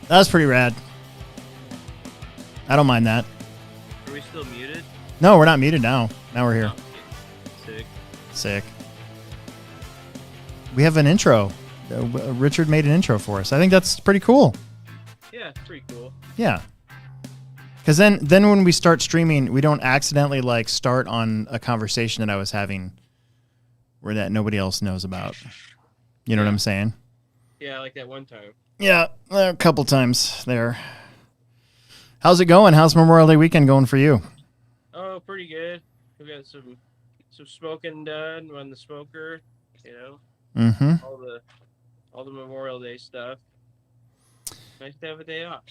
That was pretty rad. I don't mind that. Are we still muted? No, we're not muted now. Now we're here. Oh, Sick. We have an intro. Richard made an intro for us. I think that's pretty cool. Yeah, it's pretty cool. Yeah. Because then when we start streaming, we don't accidentally like start on a conversation that I was having where that nobody else knows about. You know what I'm saying? Yeah, like that one time. Yeah, a couple times there. How's it going? How's Memorial Day weekend going for you? Oh, pretty good. We got some smoking done on the smoker, you know. Mm-hmm. All the Memorial Day stuff. Nice to have a day off.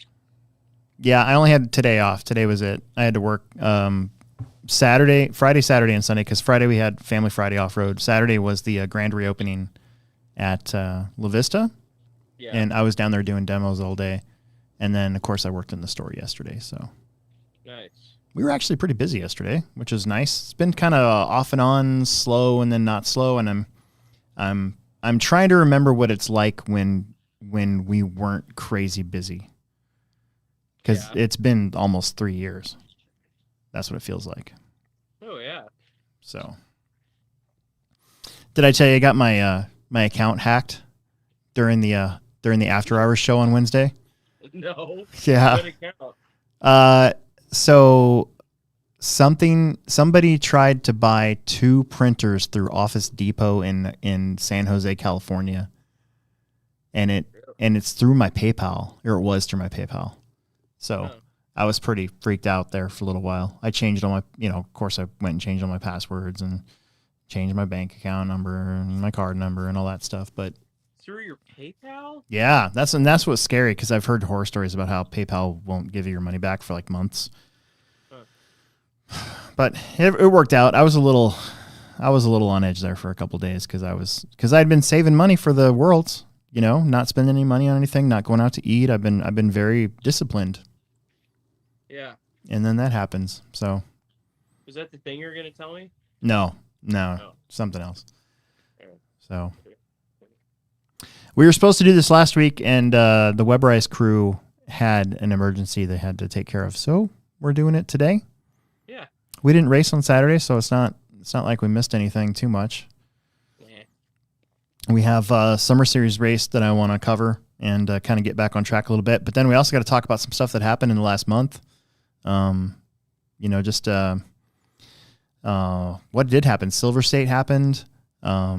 Yeah, I only had today off. Today was it. I had to work Friday, Saturday, and Sunday because Friday we had Family Friday off-road. Saturday was the grand reopening at La Vista, and I was down there doing demos all day. And then, of course, I worked in the store yesterday. So nice. We were actually pretty busy yesterday, which is nice. It's been kind of off and on, slow and then not slow, and I'm trying to remember what it's like when we weren't crazy busy. Because it's been almost 3 years. That's what it feels like. Oh, yeah. So, did I tell you I got my my account hacked during the after hours show on Wednesday? No. Yeah. Good account. So somebody tried to buy 2 printers through Office Depot in San Jose, California, and it's through my PayPal, or it was through my PayPal. So I was pretty freaked out there for a little while. I changed all my, of course I went and changed all my passwords and changed my bank account number and my card number and all that stuff. But through your PayPal? Yeah, that's what's scary because I've heard horror stories about how PayPal won't give you your money back for like months. But it worked out. I was a little on edge there for a couple of days because I'd been saving money for the Worlds. Not spending any money on anything, not going out to eat. I've been very disciplined. Yeah. And then that happens. So. Was that the thing you were going to tell me? No, something else. So. We were supposed to do this last week, and the Webrise crew had an emergency they had to take care of. So we're doing it today. Yeah. We didn't race on Saturday, so it's not like we missed anything too much. We have a Summer Series race that I want to cover and kind of get back on track a little bit. But then we also got to talk about some stuff that happened in the last month. Just what did happen. Silver State happened. The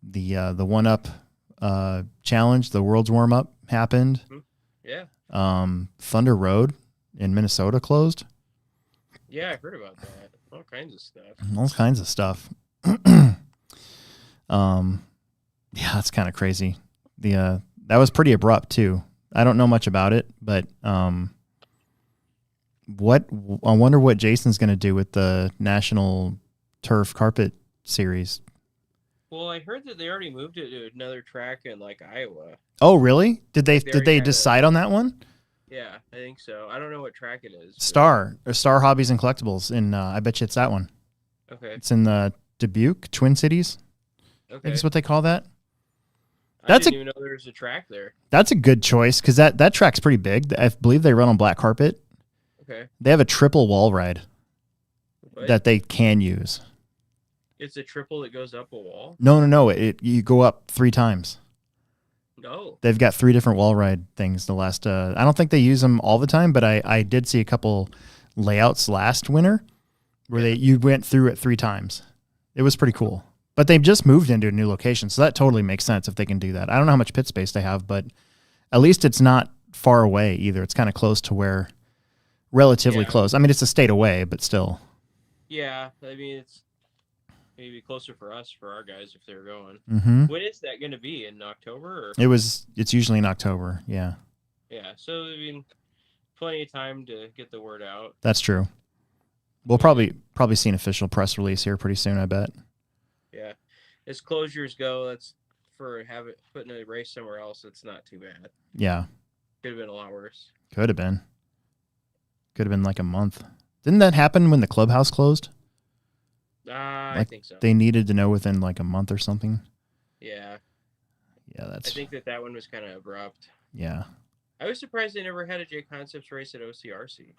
1UP challenge, the World's Warm-Up happened. Yeah. Thunder Road in Minnesota closed. Yeah, I heard about that. All kinds of stuff. Yeah, that's kind of crazy. That was pretty abrupt too. I don't know much about it, but I wonder what Jason's going to do with the National Turf Carpet Series. Well, I heard that they already moved it to another track in like Iowa. Oh, really? Did they decide on that one? Yeah, I think so. I don't know what track it is. Star Hobbies and Collectibles in I bet you it's that one. Okay. It's in the Dubuque, Twin Cities. Okay. I think that's what they call that. I didn't even know there was a track there. That's a good choice because that track's pretty big. I believe they run on black carpet. Okay. They have a triple wall ride that they can use. It's a triple that goes up a wall? No. You go up 3 times. No. They've got 3 different wall ride things. I don't think they use them all the time, but I did see a couple layouts last winter where you went through it 3 times. It was pretty cool. But they've just moved into a new location, so that totally makes sense if they can do that. I don't know how much pit space they have, but at least it's not far away either. It's kind of close to where, relatively close. I mean, it's a state away, but still. Yeah, I mean, it's maybe closer for us, for our guys, if they're going. Mm-hmm. When is that going to be? In October? Or? It's usually in October, yeah. Yeah, so, I mean, plenty of time to get the word out. That's true. We'll probably see an official press release here pretty soon, I bet. Yeah. As closures go, that's for putting a race somewhere else, it's not too bad. Yeah. Could have been a lot worse. Could have been like a month. Didn't that happen when the clubhouse closed? I think so. They needed to know within like a month or something. Yeah. Yeah, I think that one was kind of abrupt. Yeah. I was surprised they never had a J Concepts race at OCRC.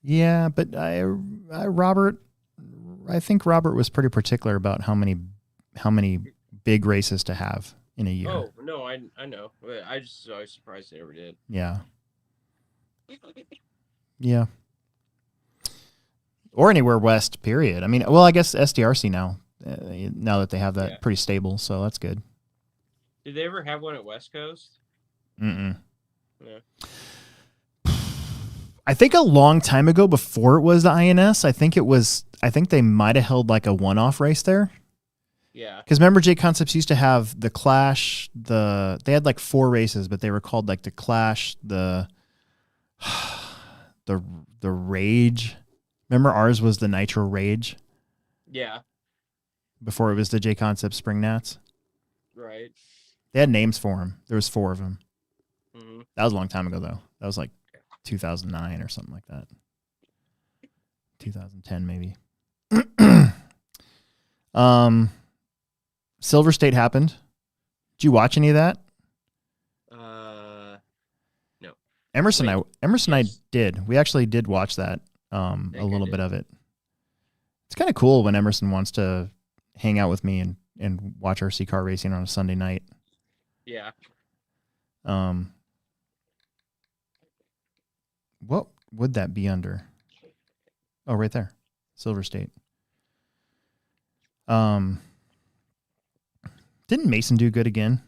Yeah, but Robert, I think Robert was pretty particular about how many big races to have in a year. Oh no, I know. But I was surprised they never did. Yeah. Yeah. Or anywhere west, period. I mean, well, I guess SDRC now that they have that pretty stable, so that's good. Did they ever have one at West Coast? Mm-mm. Yeah. I think a long time ago, before it was the INS, I think they might have held like a one-off race there. Yeah. Because remember, J Concepts used to have the Clash. They had like 4 races, but they were called like the Clash, the Rage. Remember, ours was the Nitro Rage. Yeah. Before it was the J Concepts Spring Nats. Right. They had names for them. There was 4 of them. Mm-hmm. That was a long time ago, though. That was like 2009 or something like that. 2010 maybe. Silver State happened. Did you watch any of that? No. Emerson Yes. I did. We actually did watch that. A little bit of it. It's kind of cool when Emerson wants to hang out with me and watch RC car racing on a Sunday night. Yeah. What would that be under? Oh, right there. Silver State. Didn't Mason do good again?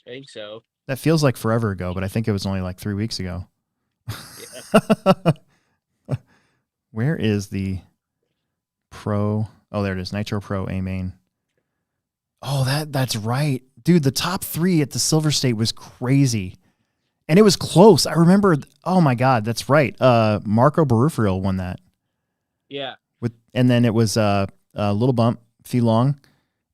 I think so. That feels like forever ago, but I think it was only like 3 weeks ago. Yeah. Where is the Pro? Oh, there it is. Nitro Pro A main. Oh, that's right. Dude, the top 3 at the Silver State was crazy. And it was close. I remember, oh my God, that's right. Marco Barufrio won that. Yeah. And then it was a little bump, Fee Long.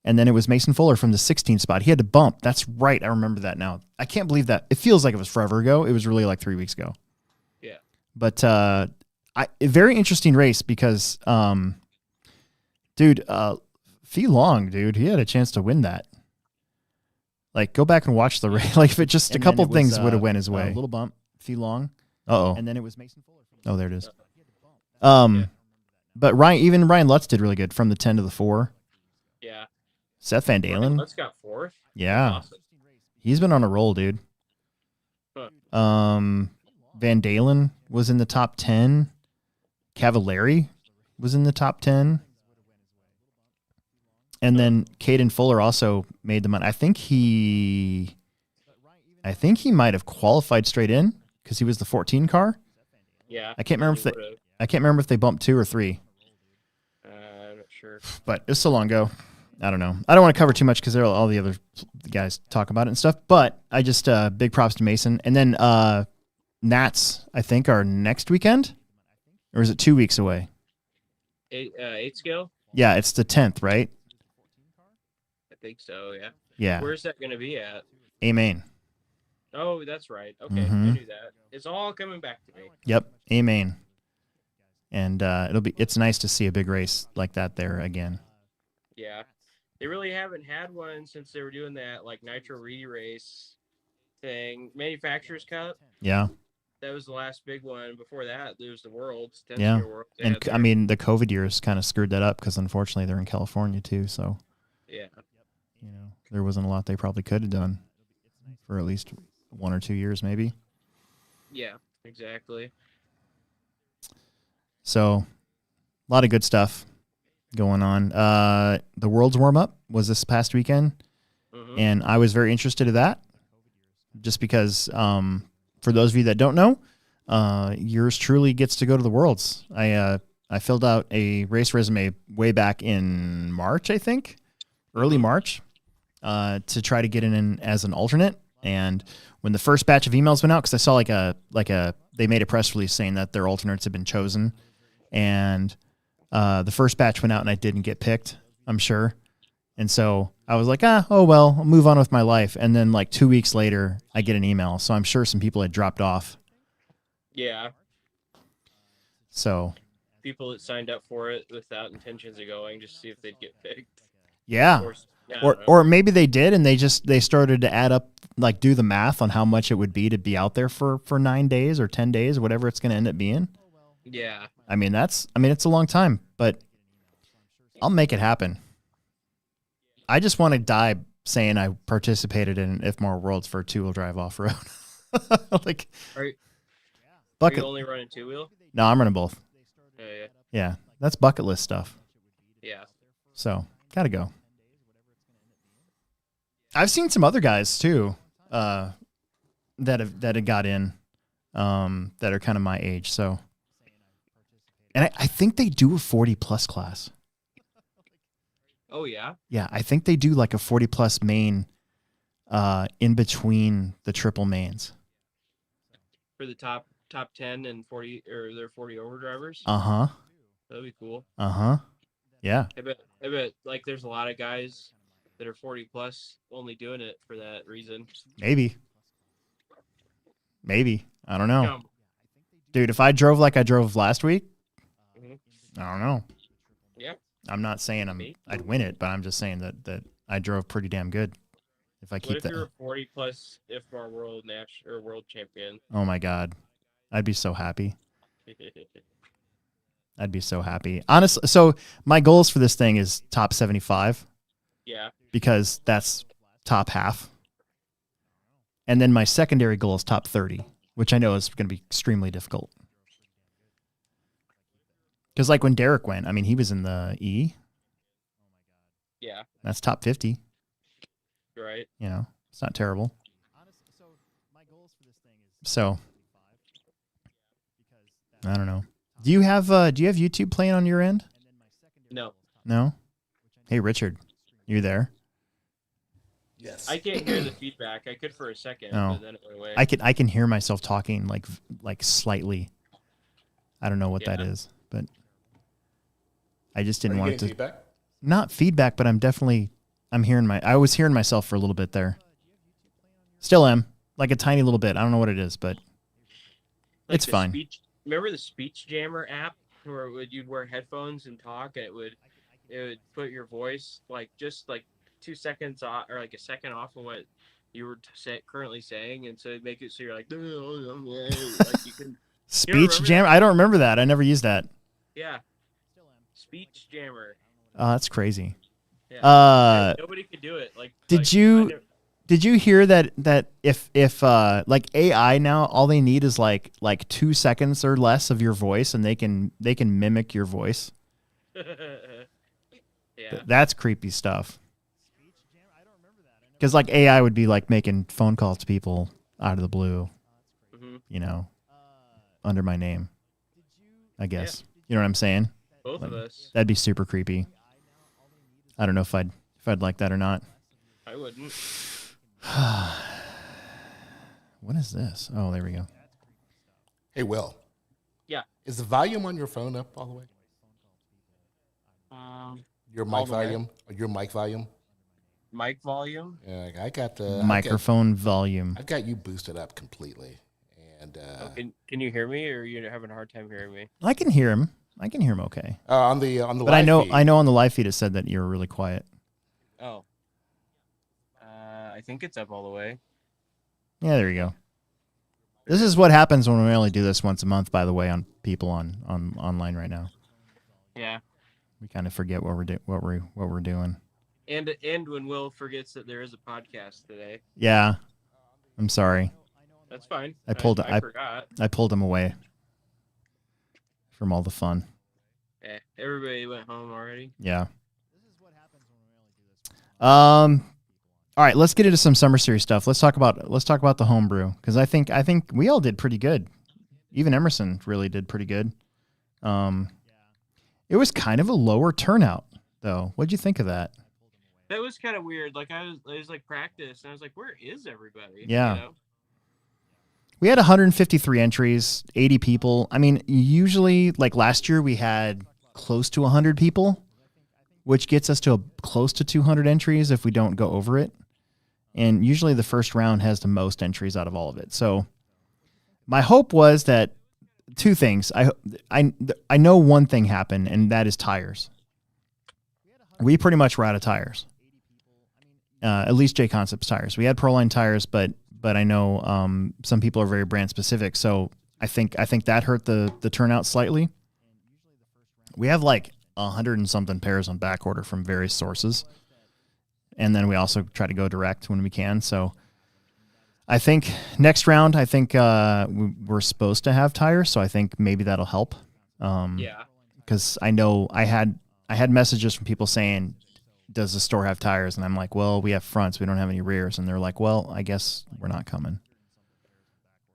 And then it was Mason Fuller from the 16th spot. He had to bump. That's right. I remember that now. I can't believe that. It feels like it was forever ago. It was really like 3 weeks ago. Yeah. But a very interesting race because, dude, Fee Long, dude, he had a chance to win that. Like, go back and watch the race. Like, if it just a couple things would have went his way. A little bump, Fee Long. Uh-oh. And then it was Mason Fuller. Oh, there it is. But Ryan Lutz did really good from the 10 to the 4. Yeah. Seth Van Dalen. Lutz got 4th. Yeah. Awesome. He's been on a roll, dude. Huh. Van Dalen was in the top 10. Cavallari was in the top 10. And then Caden Fuller also made the money. I think he might have qualified straight in because he was the 14 car. Yeah. I can't remember if they bumped 2 or 3. I'm not sure. But it was so long ago. I don't know. I don't want to cover too much because all the other guys talk about it and stuff. But I just big props to Mason. And then Nats, I think, are next weekend, or is it 2 weeks away? 8 scale. Yeah, it's the 10th, right? I think so. Yeah. Yeah. Where's that going to be at? A main. Oh, that's right. Okay, Mhm. I knew that. It's all coming back to me. Yep, A main. And it's nice to see a big race like that there again. Yeah. They really haven't had one since they were doing that like Nitro re-race thing. Manufacturers Cup. Yeah. That was the last big one. Before that, there was the Worlds. Yeah. World. And I mean, the COVID years kind of screwed that up because unfortunately they're in California too. So, yeah, there wasn't a lot they probably could have done for at least 1 or 2 years, maybe. Yeah, exactly. So, a lot of good stuff going on. The World's warm-up was this past weekend, and I was very interested in that just because for those of you that don't know, yours truly gets to go to the Worlds. I filled out a race resume way back in March, I think, early March, to try to get in as an alternate. And when the first batch of emails went out, because I saw they made a press release saying that their alternates had been chosen, and the first batch went out and I didn't get picked, I'm sure. And so I was like, oh well, I'll move on with my life. And then like 2 weeks later, I get an email. So I'm sure some people had dropped off. Yeah. So people that signed up for it without intentions of going, just to see if they'd get picked. Yeah. Or maybe they did and they started to add up like do the math on how much it would be to be out there for 9 days or 10 days, whatever it's going to end up being. Yeah. I mean, it's a long time, but I'll make it happen. I just want to die saying I participated in If More Worlds for a 2-wheel drive off-road. Like, Are you bucket. only running 2-wheel? No, I'm running both. Oh, yeah. Yeah, that's bucket list stuff. Yeah. So, gotta go. I've seen some other guys too that have got in that are kind of my age. So, and I think they do a 40+ class. Oh, yeah? Yeah, I think they do like a 40+ main in between the triple mains. For the top 10 and 40, or their 40 over drivers? Uh-huh. That'd be cool. Uh-huh. Yeah. I bet like there's a lot of guys that are 40+ only doing it for that reason. Maybe. I don't know. Come. Dude, if I drove like I drove last week, Mhm. I don't know. Yeah. I'm not saying I'd win it, but I'm just saying that I drove pretty damn good. If I keep What if that. you're a 40+ IFMAR world or world champion? Oh my God. I'd be so happy. I'd be so happy. Honestly, so my goals for this thing is top 75. Yeah. Because that's top half. And then my secondary goal is top 30, which I know is going to be extremely difficult. Because like when Derek went, I mean, he was in the E. Yeah. That's top 50. Right. You know, it's not terrible. So, I don't know. Do you have YouTube playing on your end? No. No? Hey, Richard, you there? Yes. I can't hear the feedback. I could for a second, Oh. but then it went away. I can hear myself talking like slightly. I don't know what that is, but I just didn't want it to. Feedback? Not feedback, but I was hearing myself for a little bit there. Still am, like a tiny little bit. I don't know what it is, but Like it's the fine. Remember the Speech Jammer app where you'd wear headphones and talk, and it would put your voice just 2 seconds off, or like a second off of what you were currently saying, and so it'd make it so you're like, like you can. Speech Jam. I don't remember that. I never used that. Yeah. Speech Jammer. That's crazy. Yeah. Nobody could do it. Did you hear that if like AI now, all they need is like 2 seconds or less of your voice, and they can mimic your voice. Yeah. That's creepy stuff. Because like AI would be like making phone calls to people out of the blue, you know, under my name, I guess. Yeah. You know what I'm saying? Both of us. That'd be super creepy. I don't know if I'd like that or not. I wouldn't. What is this? Oh, there we go. Hey, Will. Yeah. Is the volume on your phone up all the way? Your mic volume? Or your mic volume? Mic volume? Yeah, I got the Microphone volume. I've got you boosted up completely. And can you hear me, or are you having a hard time hearing me? I can hear him. Okay. on the But live feed, I know on the live feed it said that you were really quiet. Oh. I think it's up all the way. Yeah, there you go. This is what happens when we only do this once a month, by the way, on people on online right now. Yeah. We kind of forget what we're doing. And when Will forgets that there is a podcast today. Yeah. I'm sorry. That's fine. I forgot. I pulled him away from all the fun. Yeah, everybody went home already. Yeah. All right, let's get into some summer series stuff. Let's talk about the homebrew, because I think we all did pretty good. Even Emerson really did pretty good. It was kind of a lower turnout though. What'd you think of that? That was kind of weird. Like it was like practice, and I was like, where is everybody? Yeah. You know? We had 153 entries, 80 people. I mean, usually like last year we had close to 100 people, which gets us to close to 200 entries if we don't go over it. And usually the first round has the most entries out of all of it. So my hope was that two things. I know one thing happened, and that is tires. We pretty much were out of tires. At least J Concepts tires. We had Proline tires, but I know some people are very brand specific. So I think that hurt the turnout slightly. We have like 100 and something pairs on back order from various sources, and then we also try to go direct when we can. So I think next round, we're supposed to have tires, so I think maybe that'll help. Yeah. Because I know I had messages from people saying, does the store have tires? And I'm like, well, we have fronts. We don't have any rears. And they're like, well, I guess we're not coming.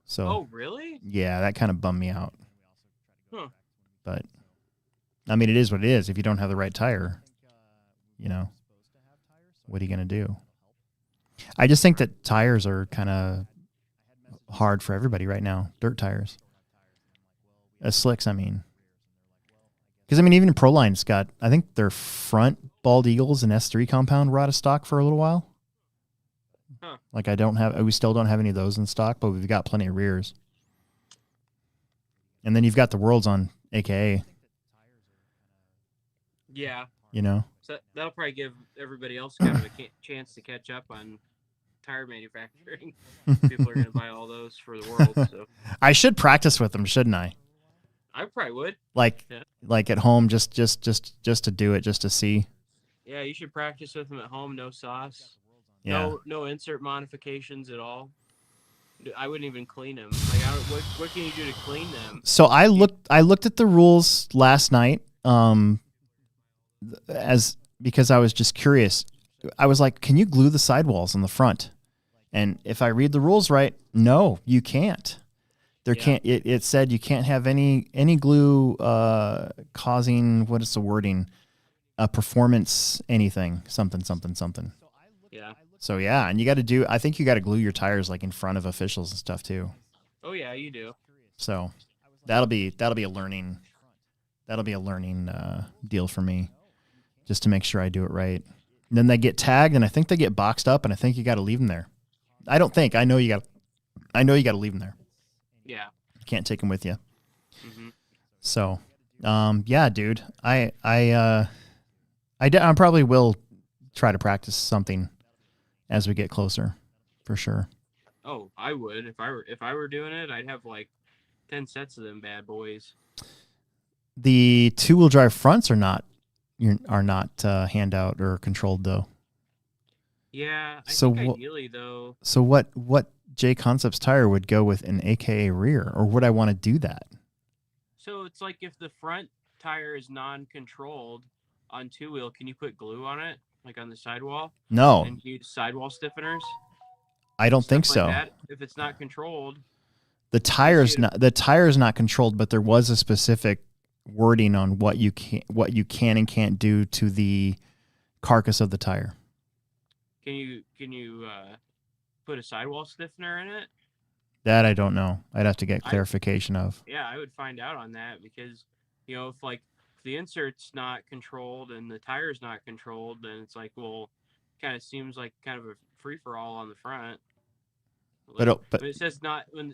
So, Oh, really? Yeah, that kind of bummed me out. Huh. But, I mean, it is what it is. If you don't have the right tire, what are you going to do? I just think that tires are kind of hard for everybody right now. Dirt tires. Slicks, I mean. Because, even Proline's got, I think their front Bald Eagles and S3 compound were out of stock for a little while. Huh. Like we still don't have any of those in stock, but we've got plenty of rears. And then you've got the Worlds on AKA. Yeah. So that'll probably give everybody else kind of a chance to catch up on tire manufacturing. People are going to buy all those for the World. So I should practice with them, shouldn't I? I probably would. Like at home, just to do it, just to see. Yeah, you should practice with them at home. No sauce. Yeah. No insert modifications at all. I wouldn't even clean them. Like, what can you do to clean them? So I looked at the rules last night, because I was just curious. I was like, can you glue the sidewalls on the front? And if I read the rules right, no, you can't. It said you can't have any glue causing, what is the wording? A performance anything, something. Yeah. So and I think you got to glue your tires like in front of officials and stuff too. Oh yeah, you do. So that'll be a learning deal for me, just to make sure I do it right. And then they get tagged, and I think they get boxed up, and I think you got to leave them there. I know you got to leave them there. Yeah. You can't take them with you. Mm-hmm. So, dude, I probably will try to practice something as we get closer, for sure. Oh, I would. If I were doing it, I'd have like 10 sets of them bad boys. The 2-wheel drive fronts are not handout or controlled though. Yeah, I so think ideally though. So what J Concepts tire would go with an AKA rear, or would I want to do that? So it's like if the front tire is non-controlled on 2-wheel, can you put glue on it, like on the sidewall? No. And use sidewall stiffeners? I don't think Stuff so. Like that, if it's not controlled. The tire's not controlled, but there was a specific wording on what you can and can't do to the carcass of the tire. Can you put a sidewall stiffener in it? That I don't know. I'd have to get clarification of. Yeah, I would find out on that, because if the insert's not controlled and the tire's not controlled, then it's like, well, kind of seems like kind of a free for all on the front. Like, but when it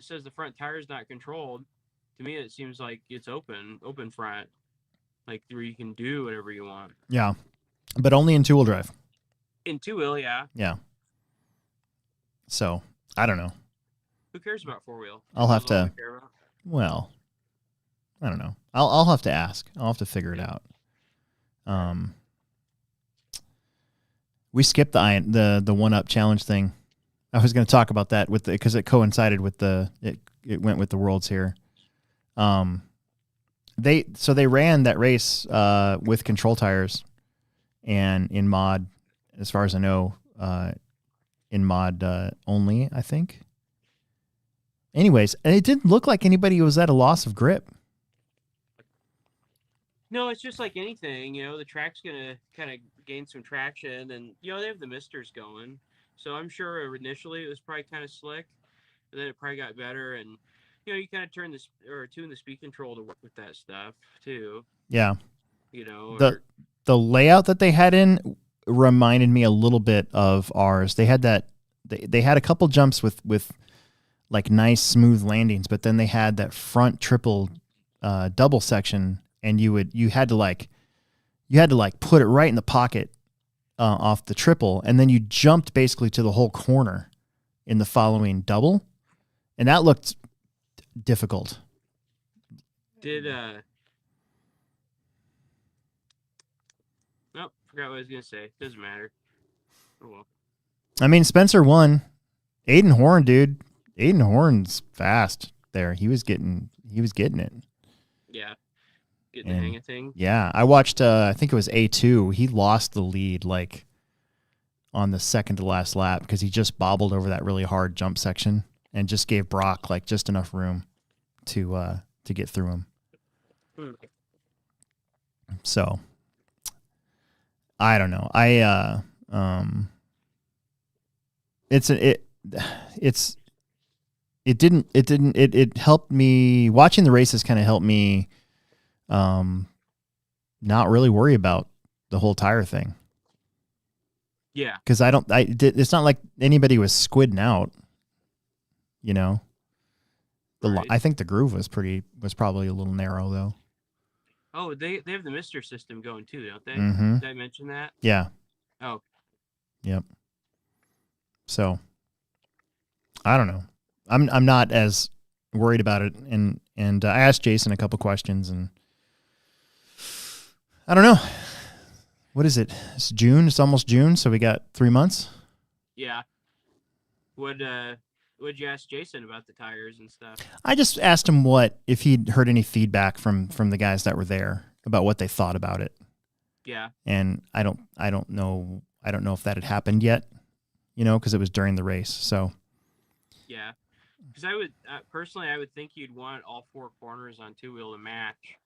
says the front tire's not controlled, to me it seems like it's open front, like where you can do whatever you want. Yeah, but only in 2-wheel drive. In 2-wheel, yeah. Yeah. So I don't know. Who cares about 4-wheel? I'll have to. Well, I don't know. I'll have to ask. I'll have to figure it out. We skipped the 1-up challenge thing. I was going to talk about that because it coincided with it went with the Worlds here. They ran that race with control tires, and in mod, as far as I know, in mod only, I think. Anyways, and it didn't look like anybody was at a loss of grip. No, it's just like anything, the track's going to kind of gain some traction, and, they have the misters going. So I'm sure initially it was probably kind of slick, and then it probably got better, and, you kind of tune the speed control to work with that stuff, too. Yeah. The layout that they had in reminded me a little bit of ours. They had they had a couple jumps with like nice smooth landings, but then they had that front triple double section, and you had to put it right in the pocket off the triple, and then you jumped basically to the whole corner in the following double, and that looked difficult. Did nope, forgot what I was gonna say. Doesn't matter. Oh well. I mean, Spencer won. Aiden Horn, dude. Aiden Horn's fast there. He was getting it. Yeah. Getting the hang of things. Yeah, I watched. I think it was A2. He lost the lead like on the second to last lap because he just bobbled over that really hard jump section and just gave Brock like just enough room to get through him. So I don't know. It helped me watching the races kind of helped me not really worry about the whole tire thing. Yeah. Cuz it's not like anybody was squidding out, you know. Right. I think the groove was probably a little narrow though. Oh, they have the Mister system going too, don't they? Mm-hmm. Did I mention that? Yeah. Oh. Yep. So I don't know. I'm not as worried about it, and I asked Jason a couple questions, and I don't know. What is it? It's June. It's almost June, so we got 3 months. Yeah. What'd you ask Jason about the tires and stuff? I just asked him if he'd heard any feedback from the guys that were there about what they thought about it. Yeah. And I don't know if that had happened yet, you know, because it was during the race. So. Yeah. Because I would personally, I would think you'd want all four corners on two wheel to match.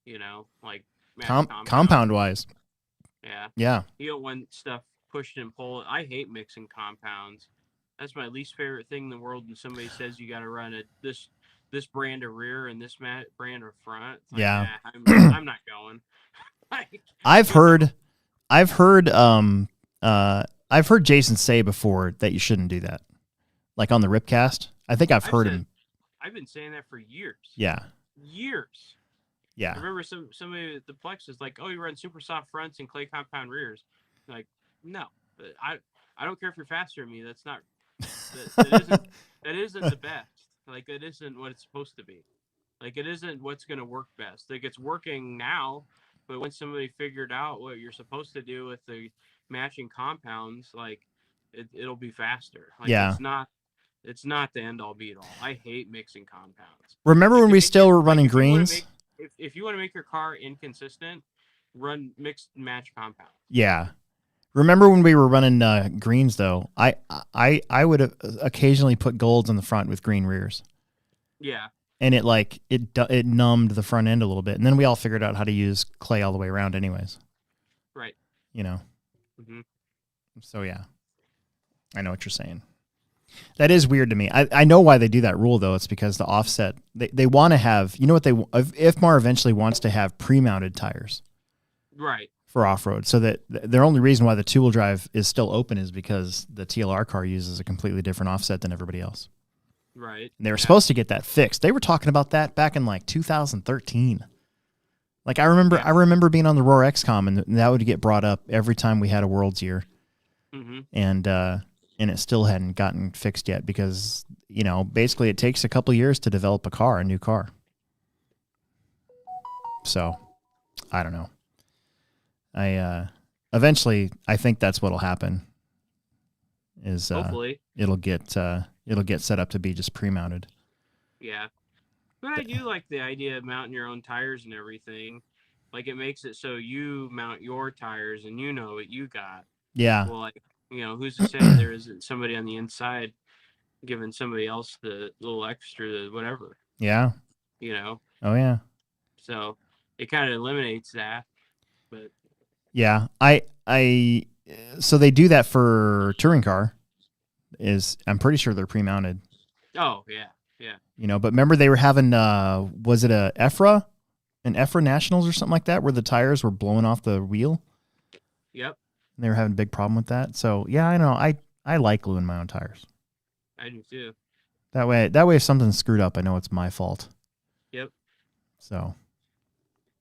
You know, like match compound wise. Yeah. Yeah. You don't want stuff pushed and pulled. I hate mixing compounds. That's my least favorite thing in the world. When somebody says you got to run this brand of rear and this brand of front. Like, yeah. I'm not going. I've heard Jason say before that you shouldn't do that. Like on the Ripcast. I think I've heard him. I've been saying that for years. Yeah. Years. Yeah. I remember somebody at the Plex is like, "Oh, you run super soft fronts and clay compound rears." Like, no, I don't care if you're faster than me. That's not that isn't the best. Like, it isn't what it's supposed to be. Like, it isn't what's going to work best. Like, it's working now, but when somebody figured out what you're supposed to do with the matching compounds, like, it'll be faster. Like, yeah. It's not the end all be all. I hate mixing compounds. Remember when we still were running greens? If you want to make your car inconsistent, run mixed match compounds. Yeah. Remember when we were running greens though? I would occasionally put golds on the front with green rears. Yeah. And it numbed the front end a little bit, and then we all figured out how to use clay all the way around, anyways. Right. You know. Mm-hmm. So yeah, I know what you're saying. That is weird to me. I know why they do that rule though. It's because the offset they want to have. You know what IFMAR eventually wants to have pre-mounted tires. Right. For off-road, so that the only reason why the two-wheel drive is still open is because the TLR car uses a completely different offset than everybody else. Right. And they were supposed to get that fixed. They were talking about that back in like 2013. Like I remember being on the Roar XCOM and that would get brought up every time we had a World's Year. Mm-hmm. And it still hadn't gotten fixed yet because, you know, basically it takes a couple years to develop a new car. So, I don't know. Eventually I think that's what'll happen is hopefully it'll get set up to be just pre-mounted. Yeah. But I do like the idea of mounting your own tires and everything. Like, it makes it so you mount your tires and you know what you got. Yeah. Well, like, you know, who's to say there isn't somebody on the inside giving somebody else the little extra whatever. Yeah. You know? Oh yeah. So it kind of eliminates that. But yeah, so they do that for touring car. I'm pretty sure they're pre-mounted. Oh yeah, yeah. You know, but remember they were having was it an EFRA Nationals or something like that where the tires were blowing off the wheel? Yep. And they were having a big problem with that. So yeah, I know. I like gluing my own tires. I do too. That way if something's screwed up, I know it's my fault. Yep. So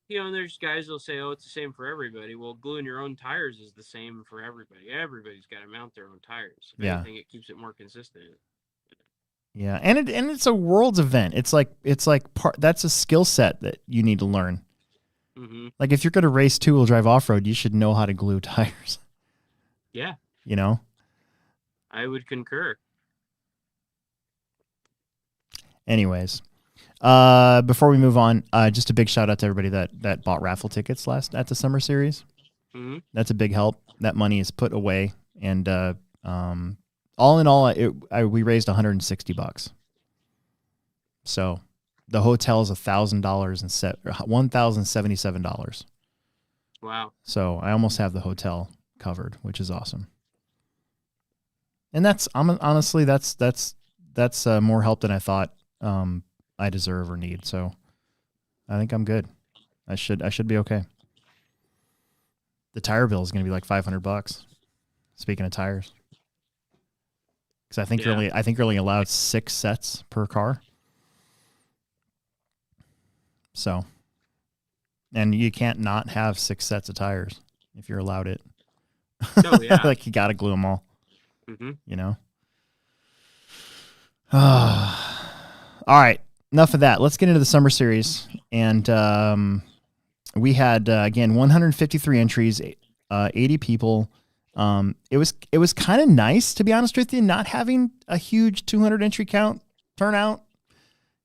there's guys that'll say, "Oh, it's the same for everybody." Well, gluing your own tires is the same for everybody. Everybody's got to mount their own tires. If Yeah. anything, it keeps it more consistent. Yeah, and it's a world's event. It's like that's a skill set that you need to learn. Mm-hmm. Like if you're going to race two-wheel drive off-road, you should know how to glue tires. Yeah, You know? I would concur. Anyways, before we move on, just a big shout out to everybody that bought raffle tickets at the summer series. Mm-hmm. That's a big help. That money is put away, and all in all, we raised $160. So the hotel is $1,000 and $1,077. Wow. So I almost have the hotel covered, which is awesome. And honestly that's more help than I thought I deserve or need. So I think I'm good. I should be okay. The tire bill is going to be like $500. Speaking of tires, because I think you're only allowed 6 sets per car. So, and you can't not have 6 sets of tires if you're allowed it. Oh yeah. Like you got to glue them all. Mm-hmm. You know. All right. Enough of that. Let's get into the summer series, and we had again 153 entries, 80 people. It was kind of nice, to be honest with you, not having a huge 200 entry count turnout,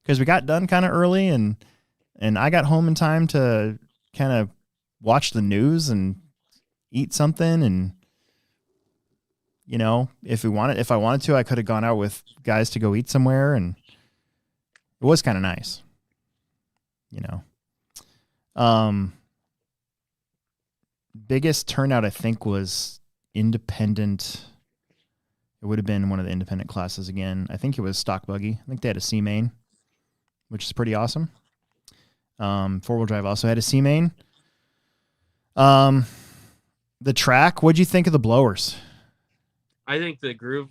because we got done kind of early, and I got home in time to kind of watch the news and eat something, and you know, if I wanted to, I could have gone out with guys to go eat somewhere, and it was kind of nice, you know. Biggest turnout I think was independent. It would have been one of the independent classes again. I think it was stock buggy. I think they had a C main, which is pretty awesome. 4-wheel drive also had a C main. The track, what'd you think of the blowers? I think the groove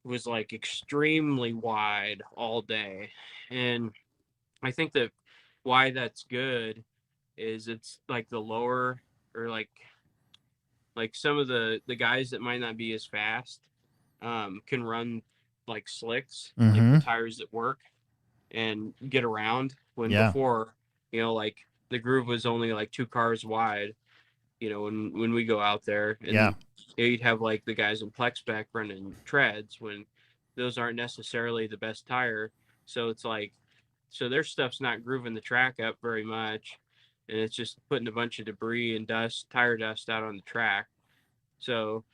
was like extremely wide all day, and I think that why that's good is it's like the lower, or like some of the guys that might not be as fast can run like slicks, like the tires that work, and get around, when before, you know, like the groove was only like 2 cars wide, you know, when we go out there, and you'd have like the guys in Plex spec running treads, when those aren't necessarily the best tire. So it's like, so their stuff's not grooving the track up very much, and it's just putting a bunch of debris and dust, tire dust, out on the track. So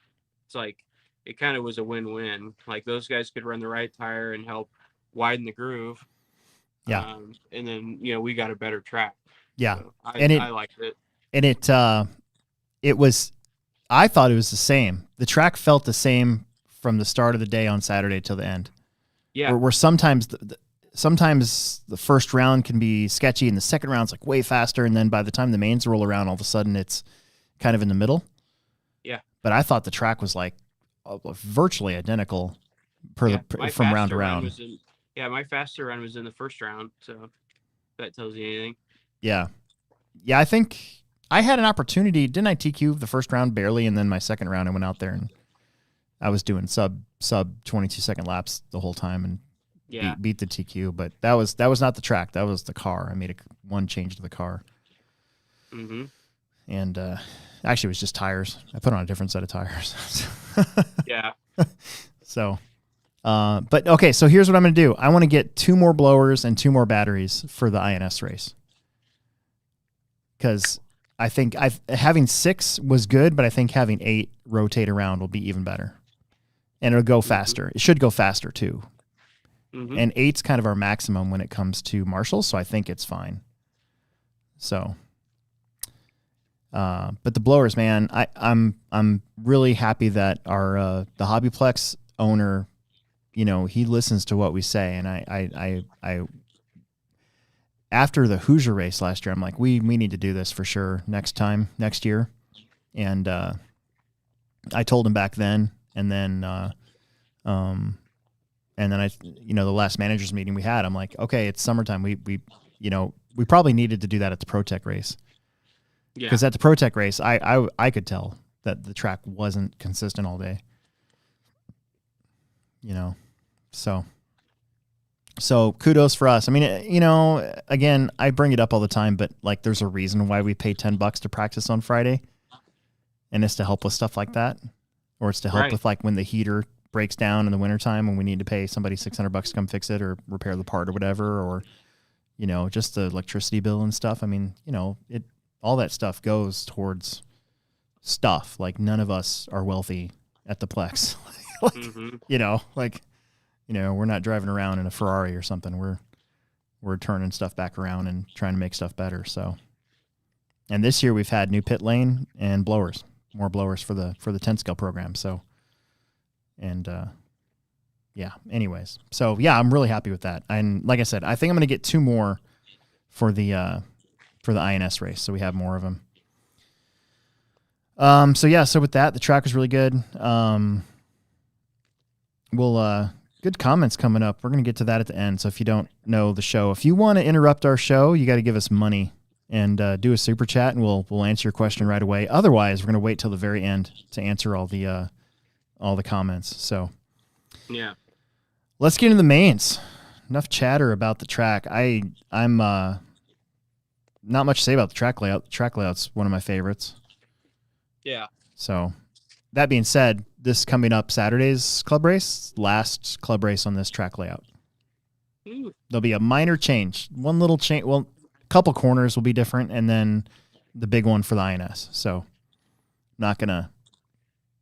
it's like, it kind of was a win-win. Like those guys could run the right tire and help widen the groove. Yeah. And then, you know, we got a better track. Yeah. So I liked it. And it was, I thought it was the same. The track felt the same from the start of the day on Saturday till the end. Yeah. Where sometimes the first round can be sketchy, and the second round's like way faster, and then by the time the mains roll around, all of a sudden it's kind of in the middle. Yeah. But I thought the track was like virtually identical from round to round. My faster run was in the first round, so if that tells you anything. Yeah. Yeah, I think I had an opportunity. Didn't I TQ the first round barely, and then my second round I went out there and I was doing sub 22-second laps the whole time and beat the TQ. But that was not the track. That was the car. I made one change to the car. Mm-hmm. And actually, it was just tires. I put on a different set of tires. Yeah. So, but okay. So here's what I'm going to do. I want to get 2 more blowers and 2 more batteries for the INS race, because I think having 6 was good, but I think having 8 rotate around will be even better, and it'll go faster. Mm-hmm. It should go faster too. Mm-hmm. And 8's kind of our maximum when it comes to marshals, so I think it's fine. So, but the blowers, man, I'm really happy that our the Hobbyplex owner, you know, he listens to what we say, and I after the Hoosier race last year, I'm like, we need to do this for sure next year. And I told him back then, and then I, you know, the last managers meeting we had, I'm like, okay, it's summertime. we probably needed to do that at the Pro Tech race. Yeah. Because at the Pro Tech race, I could tell that the track wasn't consistent all day. So kudos for us. I mean, again, I bring it up all the time, but like there's a reason why we pay $10 to practice on Friday. And it's to help with stuff like that. Or it's to help with like when the heater breaks down in the wintertime and we need to pay somebody $600 to come fix it or repair the part or whatever, or, just the electricity bill and stuff. I mean, all that stuff goes towards stuff. Like none of us are wealthy at the Plex. We're not driving around in a Ferrari or something. We're turning stuff back around and trying to make stuff better. So, and this year we've had new pit lane and blowers, more blowers for the 10 scale program. So, and anyways, so yeah, I'm really happy with that. And like I said, I think I'm going to get 2 more for the INS race. So we have more of them. So with that, the track was really good. Good comments coming up. We're going to get to that at the end. So if you don't know the show, if you want to interrupt our show, you got to give us money and do a super chat, and we'll answer your question right away. Otherwise, we're going to wait till the very end to answer all the comments. So yeah, let's get into the mains. Enough chatter about the track. I'm not much to say about the track layout. The track layout's one of my favorites. Yeah. So that being said, this coming up Saturday's club race, last club race on this track layout. Ooh. There'll be a minor change. One little change. Well, a couple corners will be different, and then the big one for the INS. So not gonna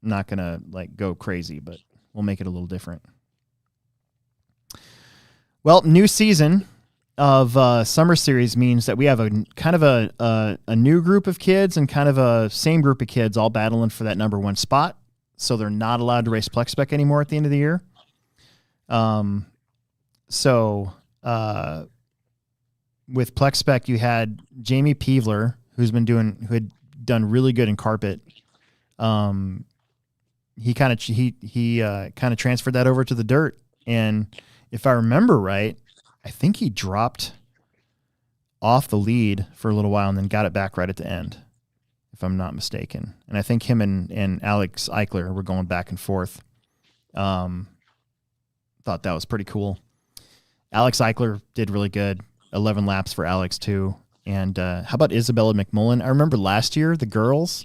like go crazy, but we'll make it a little different. Well, new season of Summer Series means that we have a kind of a new group of kids and kind of a same group of kids all battling for that number 1 spot. So they're not allowed to race Plex Spec anymore at the end of the year. With Plex Spec, you had Jamie Peevler, who had done really good in carpet. He kind of transferred that over to the dirt, and if I remember right, I think he dropped off the lead for a little while and then got it back right at the end, if I'm not mistaken. And I think him and Alex Eichler were going back and forth. Thought that was pretty cool. Alex Eichler did really good. 11 laps for Alex too. And how about Isabella McMullen? I remember last year the girls,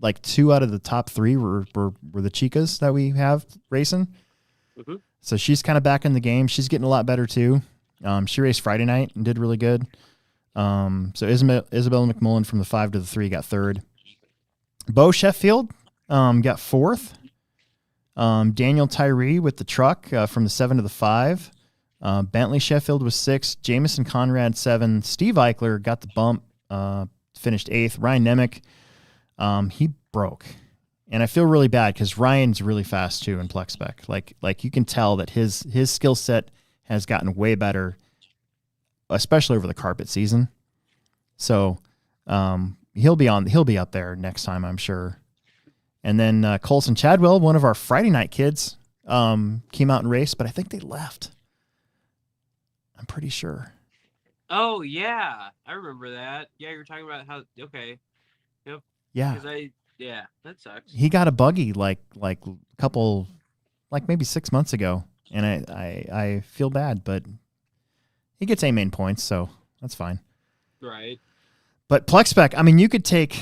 like 2 out of the top 3 were the chicas that we have racing. Mm-hmm. So she's kind of back in the game. She's getting a lot better too. She raced Friday night and did really good. So Isabella McMullen from the 5 to the 3 got 3rd. Bo Sheffield got 4th. Daniel Tyree with the truck from the 7 to the 5. Bentley Sheffield was 6th. Jamison Conrad 7. Steve Eichler got the bump, finished 8th. Ryan Nemec, he broke. And I feel really bad because Ryan's really fast too in Plex Spec. Like you can tell that his skill set has gotten way better, especially over the carpet season. So he'll be up there next time, I'm sure. And then Colson Chadwell, one of our Friday night kids, came out and raced, but I think they left. I'm pretty sure. Oh yeah, I remember that. Yeah, you were talking about how. Okay. Yep. Yeah. Yeah, that sucks. He got a buggy like maybe 6 months ago, and I feel bad, but he gets A main points, so that's fine. Right. But Plex Spec, I mean, you could take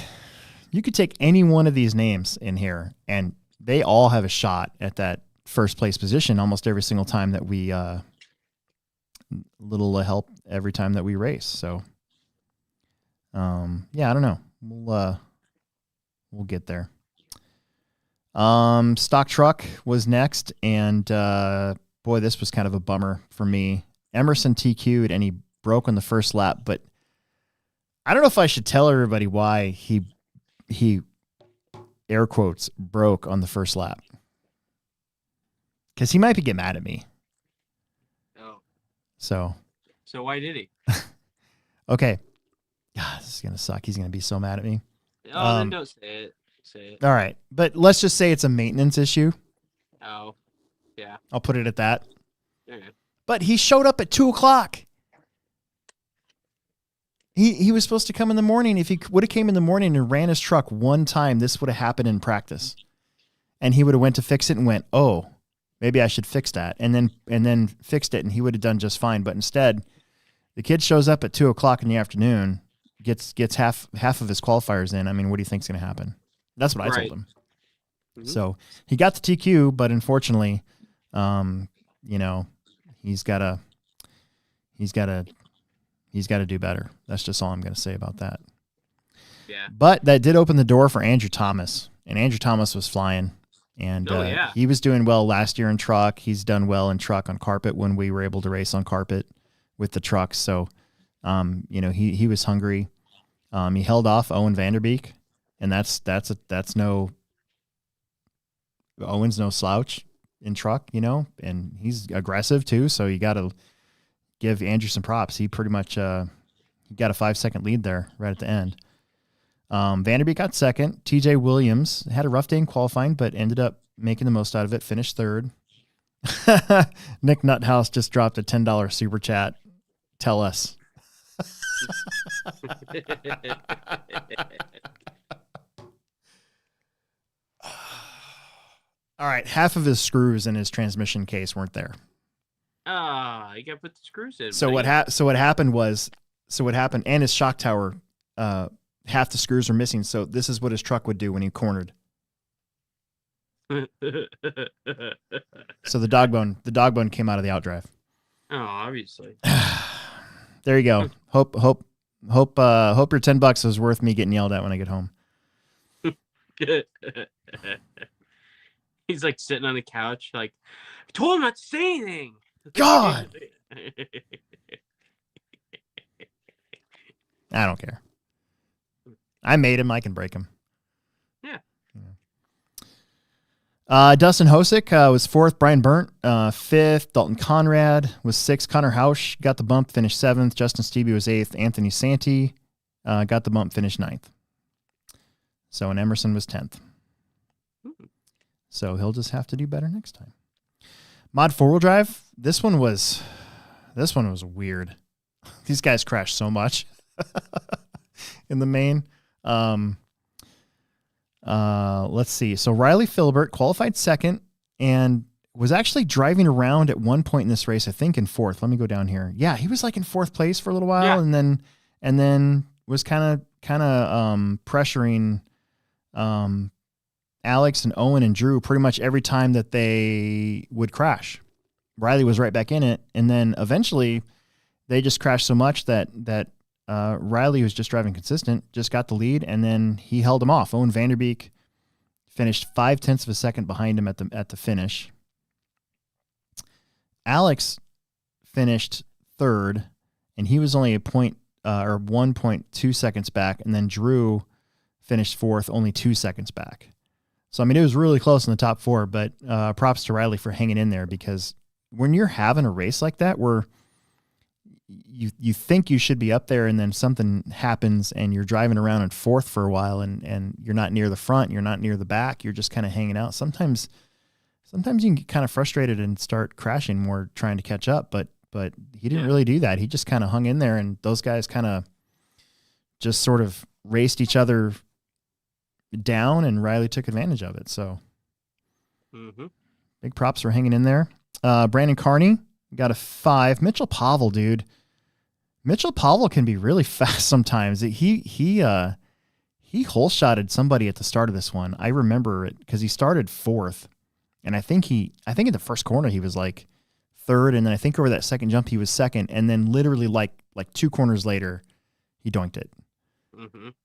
any one of these names in here, and they all have a shot at that first place position almost every single time that we little help every time that we race. So yeah, I don't know. We'll get there. Stock truck was next, and boy, this was kind of a bummer for me. Emerson TQ'd and he broke on the first lap, but I don't know if I should tell everybody why he air quotes broke on the first lap, because he might get mad at me. Oh. So why did he? Okay. God, this is gonna suck. He's gonna be so mad at me. Oh, then don't say it. Say it. All right, but let's just say it's a maintenance issue. Oh, yeah. I'll put it at that. Okay. But he showed up at 2:00. He was supposed to come in the morning. If he would have came in the morning and ran his truck one time, this would have happened in practice. And he would have went to fix it and went, oh, maybe I should fix that. And then fixed it, and he would have done just fine. But instead, the kid shows up at 2:00 in the afternoon, gets half of his qualifiers in. I mean, what do you think's going to happen? That's what I told him. Mm-hmm. So he got the TQ, but unfortunately, he's got to do better. That's just all I'm going to say about that. Yeah. But that did open the door for Andrew Thomas, and Andrew Thomas was flying, and he was doing well last year in truck. He's done well in truck on carpet when we were able to race on carpet with the trucks. So, he was hungry. He held off Owen Vanderbeek, and Owen's no slouch in truck, and he's aggressive too. So you got to give Andrew some props. He pretty much he got a 5-second lead there right at the end. Vanderbeek got second. TJ Williams had a rough day in qualifying, but ended up making the most out of it. Finished third. Nick Nuthouse just dropped a $10 super chat. Tell us. All right, half of his screws in his transmission case weren't there. You got to put the screws in. So what happened, and his shock tower, half the screws are missing. So this is what his truck would do when he cornered. So the dog bone came out of the outdrive. Oh, obviously. There you go. Hope your $10 was worth me getting yelled at when I get home. He's like sitting on the couch, like, I told him not to say anything. God. I don't care. I made him. I can break him. Yeah. Dustin Hosick was 4th. Brian Burnt 5th. Dalton Conrad was 6th. Connor Hausch got the bump, finished 7th. Justin Stevie was 8th. Anthony Santee got the bump, finished 9th. So, and Emerson was 10th. So he'll just have to do better next time. Mod 4-wheel drive. This one was weird. These guys crashed so much in the main. Let's see. So Riley Filbert qualified 2nd and was actually driving around at one point in this race, I think in 4th. Let me go down here. Yeah, he was like in 4th place for a little while, and then was kind of pressuring Alex and Owen and Drew pretty much every time that they would crash. Riley was right back in it, and then eventually they just crashed so much that Riley, was just driving consistent, just got the lead, and then he held him off. Owen Vanderbeek finished 0.5 of a second behind him at the finish. Alex finished 3rd, and he was only 1.2 seconds back, and then Drew finished 4th, only 2 seconds back. So, I mean, it was really close in the top 4, but props to Riley for hanging in there, because when you're having a race like that where you think you should be up there and then something happens and you're driving around in 4th for a while and you're not near the front, you're not near the back, you're just kind of hanging out. Sometimes you can get kind of frustrated and start crashing more trying to catch up, but he didn't really do that. He just kind of hung in there, and those guys kind of just sort of raced each other down, and Riley took advantage of it. So big props for hanging in there. Brandon Carney got a 5. Mitchell Pavel, dude. Mitchell Pavel can be really fast sometimes. He hole shotted somebody at the start of this one. I remember it because he started 4th, and I think in the first corner he was like 3rd, and then I think over that second jump he was 2nd, and then literally like 2 corners later he doinked it.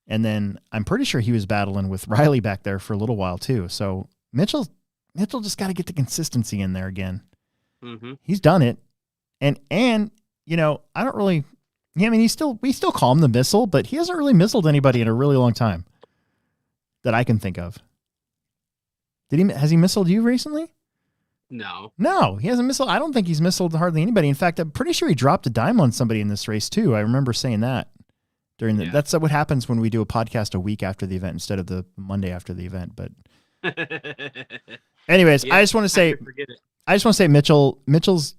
And then I'm pretty sure he was battling with Riley back there for a little while too. So Mitchell just got to get the consistency in there again. He's done it, and I don't really. Yeah, I mean, we still call him the missile, but he hasn't really missiled anybody in a really long time that I can think of. Has he missiled you recently? No, he hasn't missiled. I don't think he's missiled hardly anybody. In fact, I'm pretty sure he dropped a dime on somebody in this race too. I remember saying that that's what happens when we do a podcast a week after the event instead of the Monday after the event. But anyways, I just want to say Mitchell's